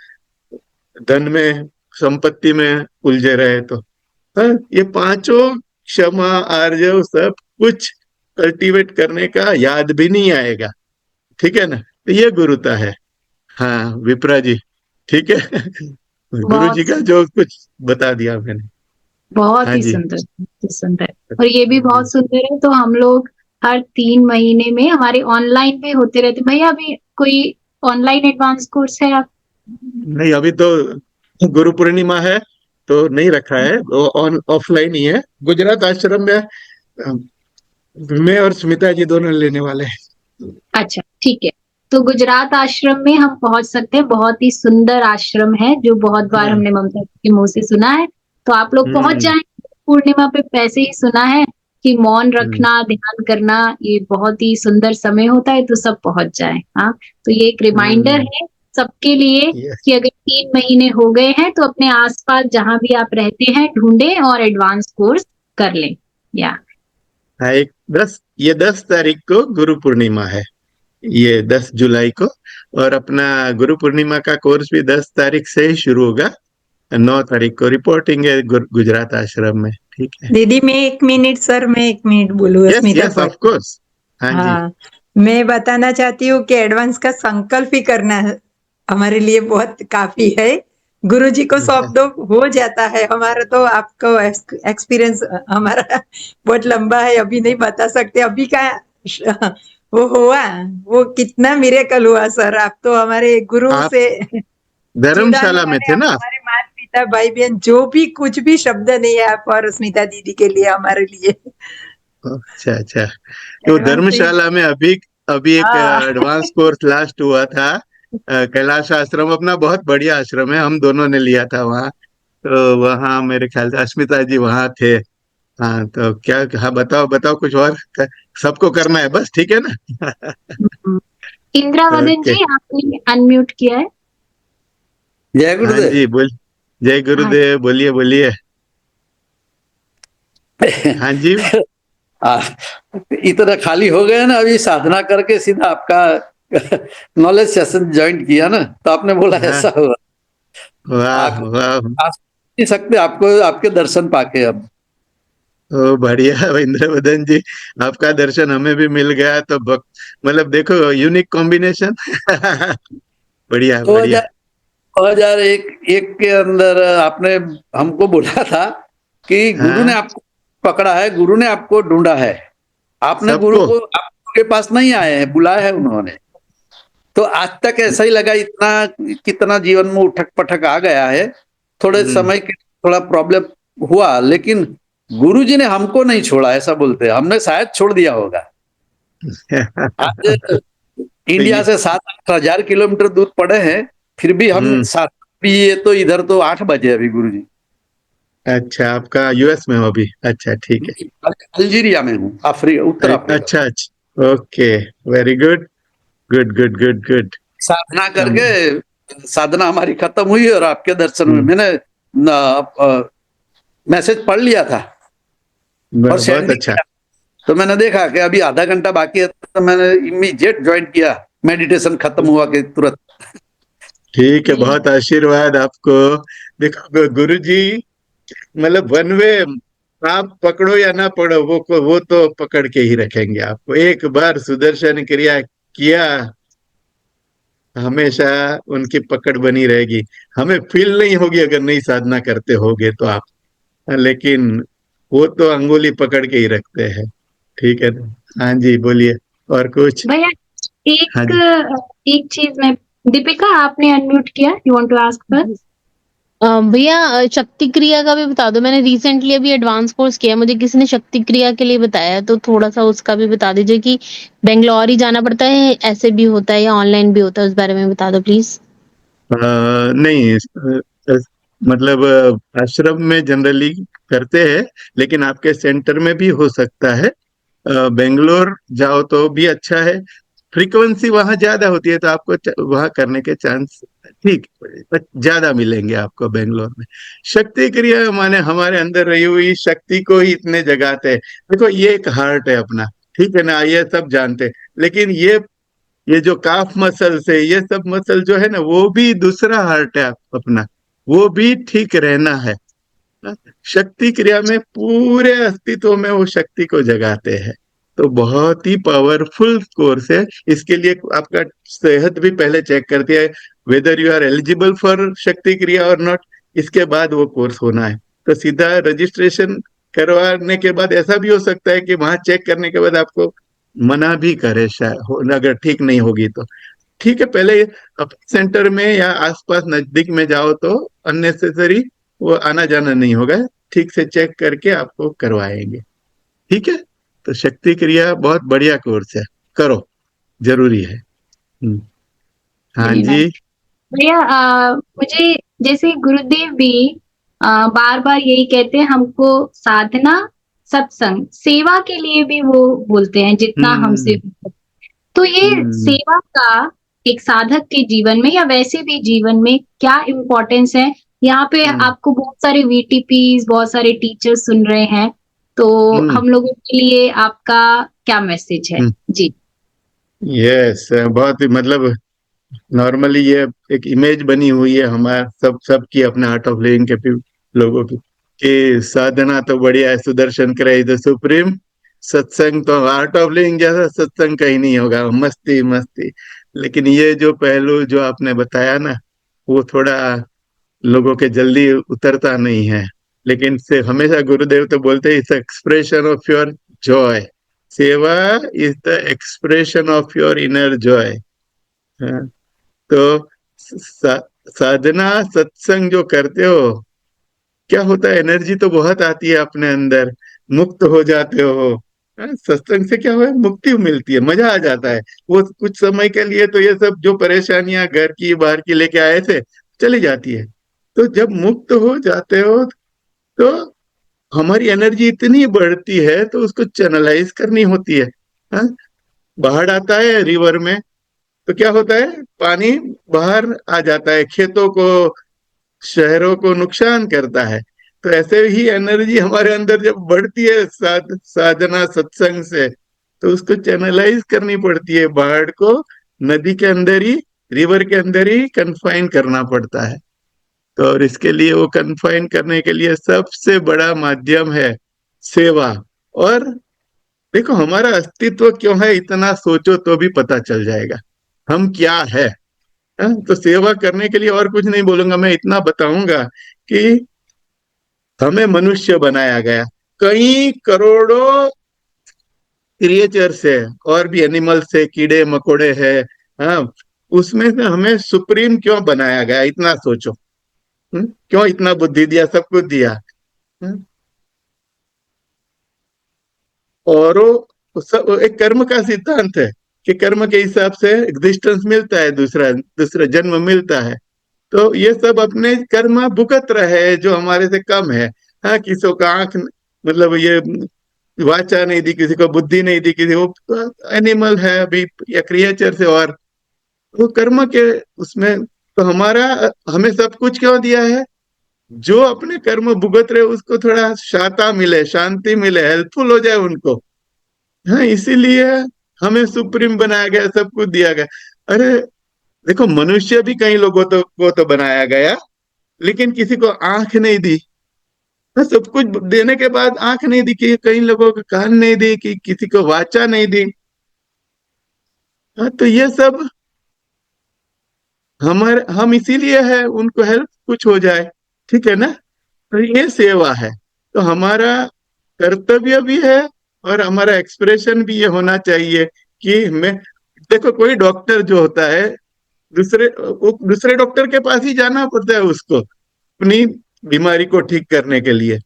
धन में, संपत्ति में उलझे रहे तो। हाँ? ये पांचों, क्षमा आर्जव, सब कुछ कल्टीवेट करने का याद भी नहीं आएगा। ठीक है ना? तो ये गुरुता है। हाँ विप्रा जी, ठीक है। गुरु जी बहुत का जो कुछ बता दिया मैंने। बहुत हाँ ही जी। सुंदर, बहुत ही सुंदर। और ये भी बहुत सुंदर है। तो हम लोग हर 3 महीने में हमारे ऑनलाइन पे होते रहते। भैया अभी कोई ऑनलाइन एडवांस कोर्स है आप? नहीं, अभी तो गुरु पूर्णिमा है तो नहीं रखा है, वो ऑफलाइन ही है। गुजरात आश्रम में मैं और स्मिता जी दोनों लेने वाले हैं। अच्छा ठीक है। तो गुजरात आश्रम में हम पहुंच सकते हैं। बहुत ही सुंदर आश्रम है जो बहुत बार हमने ममता के मुंह से सुना है। तो आप लोग पहुंच जाएं। पूर्णिमा पे पैसे ही सुना है कि मौन रखना, ध्यान करना, ये बहुत ही सुंदर समय होता है। तो सब पहुंच जाए। हाँ, तो ये एक रिमाइंडर है सबके लिए यस। कि अगर 3 महीने हो गए हैं तो अपने आसपास जहां भी आप रहते हैं ढूंढें और एडवांस कोर्स कर लें। या हाँ, ये 10 तारीख को गुरु पूर्णिमा है, ये 10 जुलाई को। और अपना गुरु पूर्णिमा का कोर्स भी 10 तारीख से ही शुरू होगा। 9 तारीख को रिपोर्टिंग है गुजरात आश्रम में। ठीक है। दीदी मैं 1 मिनट सर, मैं 1 मिनट बोलूँ? Yes Smita yes of course. हाँ जी। हाँ, मैं बताना चाहती हूँ कि एडवांस का संकल्प ही करना हमारे लिए बहुत काफी है। गुरुजी को सौंप दो, हो जाता है हमारा। तो आपको एक्सपीरियंस हमारा बहुत लंबा है, अभी नहीं बता सकते। अभी का वो हुआ, वो कितना मिरेकल हुआ सर। आप तो हमारे गुरु आप से धर्मशाला जुड़ाने में वाले, थे आप ना? हमारे मार्ग स्मिता भाई बहन, जो भी कुछ भी शब्द नहीं है आप और स्मिता दीदी के लिए, हमारे लिए। अच्छा अच्छा। तो एडवांस से धर्मशाला में अभी अभी एक हाँ एडवांस कोर्स लास्ट हुआ था। कैलाश आश्रम अपना बहुत बढ़िया आश्रम है, हम दोनों ने लिया था वहाँ। तो वहाँ मेरे ख्याल से अस्मिता जी वहाँ थे। हाँ तो क्या, हाँ बताओ बताओ कुछ और। सबको करना है बस, ठीक है ना? इंद्रावदन ओके। जी, आपने अनम्यूट किया है। जय हाँ गुरुदेव। जी बोल। जय हाँ, गुरुदेव, बोलिए बोलिए। हाँ जी। आ, इतना खाली हो गया ना, अभी साधना करके सीधा आपका नॉलेज सेशन ज्वाइन किया ना, तो आपने बोला हाँ, ऐसा हुआ। वाह आप वाह। आ नहीं सकते, आपको आपके दर्शन पाके अब। ओ बढ़िया इंद्रवदन जी, आपका दर्शन हमें भी मिल गया तो मतलब देखो, यूनिक कॉम्बिनेशन। बढ़िया दो बढ़िया। हजार 2001 एक के अंदर आपने हमको बोला था कि गुरु ने हाँ, आपको पकड़ा है, गुरु ने आपको ढूंढा है। आपने गुरु सबको। को आपके पास नहीं आए हैं, बुलाया है उन्होंने। तो आज तक ऐसा ही लगा, इतना कितना जीवन में उठक पटक आ गया है। थोड़े हम्म। समय के थोड़ा प्रॉब्लम हुआ, लेकिन गुरुजी ने हमको नहीं छोड़ा, ऐसा बोलते हैं। हमने शायद छोड़ दिया होगा। आज तो इंडिया से 7-8 हजार किलोमीटर दूर पड़े हैं, फिर भी हम हम्म। साथ भी। ये तो इधर तो 8 बजे अभी गुरुजी। अच्छा, आपका यूएस में हो अभी? अच्छा ठीक है। अल्जीरिया में हूँ, उत्तर अफ्रीका। अच्छा अच्छा, okay. Very good, good good good good. साधना करके साधना हमारी खत्म हुई और आपके दर्शन में मैंने मैसेज पढ़ लिया था और सेंड बहुत भी अच्छा। किया। तो मैंने देखा कि अभी आधा घंटा बाकी है, तो मैंने इमीडिएट ज्वाइन किया, मेडिटेशन खत्म हुआ के तुरंत। ठीक है, बहुत आशीर्वाद आपको। देखो गुरु जी, मतलब वन वे, आप पकड़ो या ना पकड़ो, वो तो पकड़ के ही रखेंगे आपको। एक बार सुदर्शन क्रिया किया, हमेशा उनकी पकड़ बनी रहेगी। हमें फील नहीं होगी अगर नहीं साधना करते होगे तो आप, लेकिन वो तो अंगुली पकड़ के ही रखते हैं। ठीक है ना? हाँ जी बोलिए। और कुछ? भैया हाँ एक जी। एक चीज मैं, दीपिका आपने अनम्यूट किया, you want to ask first. भैया शक्ति क्रिया का भी बता दो। मैंने रिसेंटली अभी एडवांस कोर्स किया, मुझे किसी ने शक्ति क्रिया के लिए बताया, तो थोड़ा सा उसका भी बता दीजिए कि बेंगलोर ही जाना पड़ता है, ऐसे भी होता है या ऑनलाइन भी होता है, उस बारे में बता दो प्लीज। नहीं, मतलब आश्रम में जनरली करते हैं, लेकिन आपके सेंटर में भी हो सकता है। बेंगलोर जाओ तो भी अच्छा है। फ्रीक्वेंसी वहां ज्यादा होती है तो आपको वहां करने के चांस ठीक ज्यादा मिलेंगे आपको बेंगलोर में। शक्ति क्रिया माने हमारे अंदर रही हुई शक्ति को ही इतने जगाते हैं। देखो ये एक हार्ट है अपना, ठीक है ना, ये सब जानते हैं। लेकिन ये जो काफ मसल से ये सब मसल जो है ना, वो भी दूसरा हार्ट है अपना, वो भी ठीक रहना है। शक्ति क्रिया में पूरे अस्तित्व में वो शक्ति को जगाते हैं। तो बहुत ही पावरफुल कोर्स है। इसके लिए आपका सेहत भी पहले चेक करती है, whether you are eligible for Shakti Kriya और नॉट। इसके बाद वो कोर्स होना है। तो सीधा रजिस्ट्रेशन करवाने के बाद ऐसा भी हो सकता है कि वहां चेक करने के बाद आपको मना भी करे, शायद अगर ठीक नहीं होगी तो। ठीक है, पहले अपने सेंटर में या आसपास नजदीक में जाओ तो अननेसेसरी वो आना जाना नहीं होगा। ठीक से चेक करके आपको करवाएंगे। ठीक है। तो शक्ति क्रिया बहुत बढ़िया कोर्स है, करो, जरूरी है। हाँ वेरी जी। नाइस। भैया मुझे जैसे गुरुदेव भी बार बार यही कहते हैं हमको, साधना, सत्संग, सेवा के लिए भी वो बोलते हैं जितना हमसे हम्म हो सके। तो ये हम्म सेवा का एक साधक के जीवन में या वैसे भी जीवन में क्या इम्पोर्टेंस है? यहाँ पे हम्म आपको बहुत सारे वीटीपीज, बहुत सारे टीचर्स सुन रहे हैं, तो हम्म हम लोगों के लिए आपका क्या मैसेज है? हम्म। जी। यस, बहुत ही मतलब नॉर्मली ये एक इमेज बनी हुई है हमारे सब की, अपने आर्ट ऑफ लिविंग के लोगों की, कि साधना तो बढ़िया है, सुदर्शन करे द सुप्रीम। सत्संग तो आर्ट ऑफ लिविंग जैसा सत्संग कहीं नहीं होगा, मस्ती मस्ती। लेकिन ये जो पहलू जो आपने बताया ना, वो थोड़ा लोगों के जल्दी उतरता नहीं है। लेकिन से हमेशा गुरुदेव तो बोलते हैं, it's expression of your joy. Seva is the expression of your inner joy. तो साधना सत्संग जो करते हो, क्या होता है, एनर्जी तो बहुत आती है अपने अंदर, मुक्त हो जाते हो। सत्संग से क्या हुआ, मुक्ति मिलती है, मजा आ जाता है। वो कुछ समय के लिए तो ये सब जो परेशानियां घर की बाहर की लेके आए थे चली जाती है। तो जब मुक्त हो जाते हो तो हमारी एनर्जी इतनी बढ़ती है, तो उसको चैनलाइज करनी होती है। हाँ? बाढ़ आता है रिवर में, तो क्या होता है, पानी बाहर आ जाता है, खेतों को, शहरों को नुकसान करता है। तो ऐसे ही एनर्जी हमारे अंदर जब बढ़ती है साधना सत्संग से, तो उसको चैनलाइज करनी पड़ती है, बाढ़ को नदी के अंदर ही, रिवर के अंदर ही कन्फाइन करना पड़ता है। तो और इसके लिए, वो कन्फाइन करने के लिए सबसे बड़ा माध्यम है सेवा। और देखो, हमारा अस्तित्व क्यों है, इतना सोचो तो भी पता चल जाएगा हम क्या है। तो सेवा करने के लिए और कुछ नहीं बोलूंगा, मैं इतना बताऊंगा कि हमें मनुष्य बनाया गया, कई करोड़ों क्रिएचर्स है, और भी एनिमल्स है, कीड़े मकोड़े है। हाँ, उसमें से हमें सुप्रीम क्यों बनाया गया, इतना सोचो। क्यों इतना बुद्धि दिया, सब कुछ दिया। हम्म, और वो सब एक कर्म का सिद्धांत है कि कर्म के हिसाब से एग्जिस्टेंस मिलता है, दूसरा दूसरा जन्म मिलता है। तो ये सब अपने कर्म भुगत रहे हैं जो हमारे से कम है। हाँ, किसी को आंख, मतलब ये वाचा नहीं दी, किसी को बुद्धि नहीं दी, किसी को एनिमल है अभी, या क्रिएचर से, और वो कर्म के उसमें। तो हमारा, हमें सब कुछ क्यों दिया है, जो अपने कर्म भुगत रहे उसको थोड़ा शांता मिले, शांति मिले, हेल्पफुल हो जाए उनको। हाँ, इसीलिए हमें सुप्रीम बनाया गया, सब कुछ दिया गया। अरे देखो, मनुष्य भी कई लोगों को तो बनाया गया, लेकिन किसी को आंख नहीं दी। हाँ, सब कुछ देने के बाद आंख नहीं दी, कि कई लोगों को कान नहीं दी, कि किसी को वाचा नहीं दी। हाँ, तो ये सब हम इसीलिए है, उनको हेल्प कुछ हो जाए, ठीक है ना। तो ये सेवा है। तो हमारा कर्तव्य भी है, और हमारा एक्सप्रेशन भी ये होना चाहिए कि मैं, देखो, कोई डॉक्टर जो होता है, दूसरे डॉक्टर के पास ही जाना पड़ता है उसको अपनी बीमारी को ठीक करने के लिए।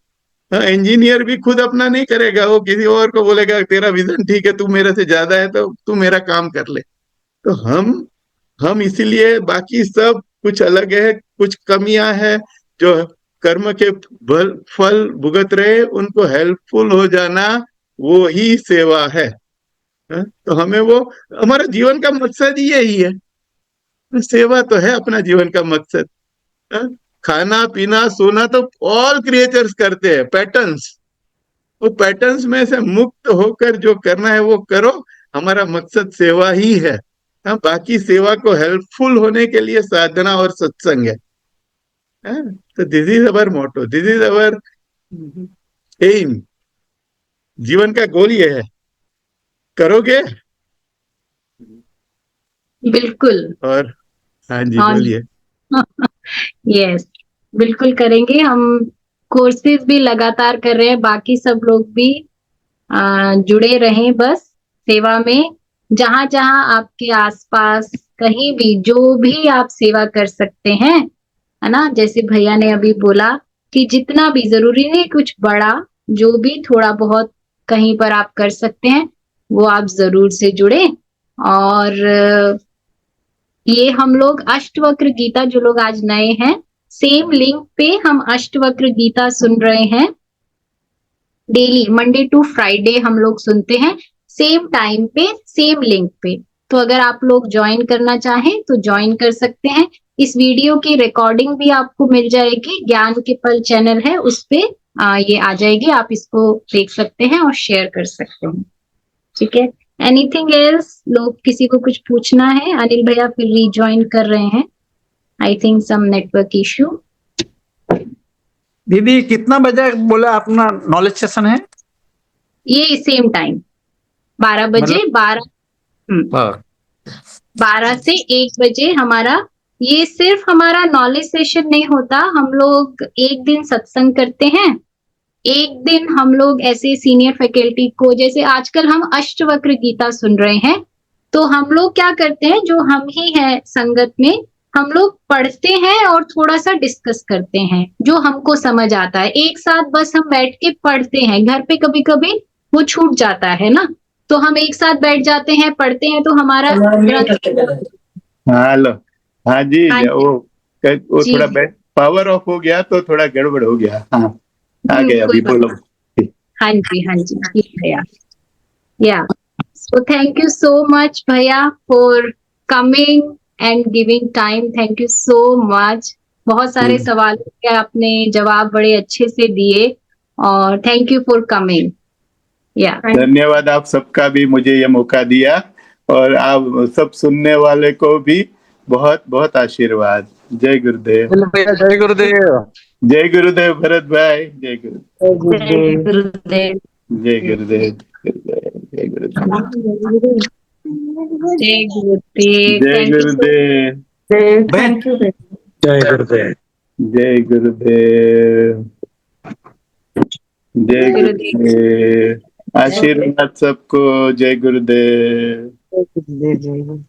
हाँ, इंजीनियर भी खुद अपना नहीं करेगा, वो किसी और को बोलेगा तेरा विजन ठीक है, तू मेरे से ज्यादा है, तो तू मेरा काम कर ले। तो हम इसीलिए, बाकी सब कुछ अलग है, कुछ कमियां हैं जो कर्म के फल भुगत रहे, उनको हेल्पफुल हो जाना, वो ही सेवा है। तो हमें वो, हमारा जीवन का मकसद ही यही है, सेवा तो है अपना जीवन का मकसद। हाँ? खाना पीना सोना तो ऑल क्रिएचर्स करते हैं, पैटर्न्स, वो पैटर्न्स में से मुक्त होकर जो करना है वो करो। हमारा मकसद सेवा ही है। हाँ, बाकी सेवा को हेल्पफुल होने के लिए साधना और सत्संग है। हाँ, तो this is our motto, this is our aim, जीवन का गोल ये है। करोगे? बिल्कुल। और हाँ जी, हाँ बोलिए। यस, बिल्कुल करेंगे हम। कोर्सेज भी लगातार कर रहे हैं, बाकी सब लोग भी जुड़े रहें बस सेवा में। जहां जहां आपके आसपास कहीं भी जो भी आप सेवा कर सकते हैं, है ना, जैसे भैया ने अभी बोला कि जितना भी, जरूरी नहीं कुछ बड़ा, जो भी थोड़ा बहुत कहीं पर आप कर सकते हैं वो आप जरूर से जुड़े। और ये हम लोग अष्टवक्र गीता, जो लोग आज नए हैं, सेम लिंक पे हम अष्टवक्र गीता सुन रहे हैं डेली, मंडे टू फ्राइडे हम लोग सुनते हैं, सेम टाइम पे, सेम लिंक पे। तो अगर आप लोग ज्वाइन करना चाहें तो ज्वाइन कर सकते हैं। इस वीडियो की रिकॉर्डिंग भी आपको मिल जाएगी, ज्ञान के पल चैनल है उस पे ये आ जाएगी, आप इसको देख सकते हैं और शेयर कर सकते हैं। ठीक है, एनीथिंग एल्स, लोग किसी को कुछ पूछना है? अनिल भैया फिर रीज्वाइन कर रहे हैं, I think some network issue. दीदी कितना बजे बोला अपना नॉलेज सेशन है? ये सेम टाइम 12 बजे, 12 से 1 बजे हमारा। ये सिर्फ हमारा नॉलेज सेशन नहीं होता, हम लोग एक दिन सत्संग करते हैं, एक दिन हम लोग ऐसे सीनियर फैकल्टी को, जैसे आजकल हम अष्टवक्र गीता सुन रहे हैं, तो हम लोग क्या करते हैं, जो हम ही है संगत में, हम लोग पढ़ते हैं और थोड़ा सा डिस्कस करते हैं जो हमको समझ आता है। एक साथ बस हम बैठ के पढ़ते हैं, घर पे कभी कभी वो छूट जाता है ना, तो हम एक साथ बैठ जाते हैं पढ़ते हैं तो हमारा हेलो, हाँ जी, हाँ जी, वो जी थोड़ा जी पावर ऑफ हो गया तो थोड़ा गड़बड़ हो गया। हाँ, आ गए कोई अभी, बात बोलो। हाँ जी ठीक है यार। Yeah. So thank you so much, Bhaiya, for coming and giving time. Thank you so much. बहुत सारे सवालों के आपने जवाब बड़े अच्छे से दिए और थैंक यू फॉर कमिंग। या धन्यवाद आप सबका भी मुझे ये मौका दिया, और आप सब सुनने वाले को भी बहुत बहुत आशीर्वाद। जय गुरुदेव। जय गुरुदेव। जय गुरुदेव भरत भाई। जय गुरुदेव। जय गुरुदेव। जय गुरुदेव। जय गुरुदेव। जय गुरुदेव। जय thank you so Gurudev. Thank you. जय गुरुदेव। जय गुरुदेव। जय गुरुदेव। गुरुदेव। आशीर्वाद सबको। जय गुरुदेव। जय गुरुदेव।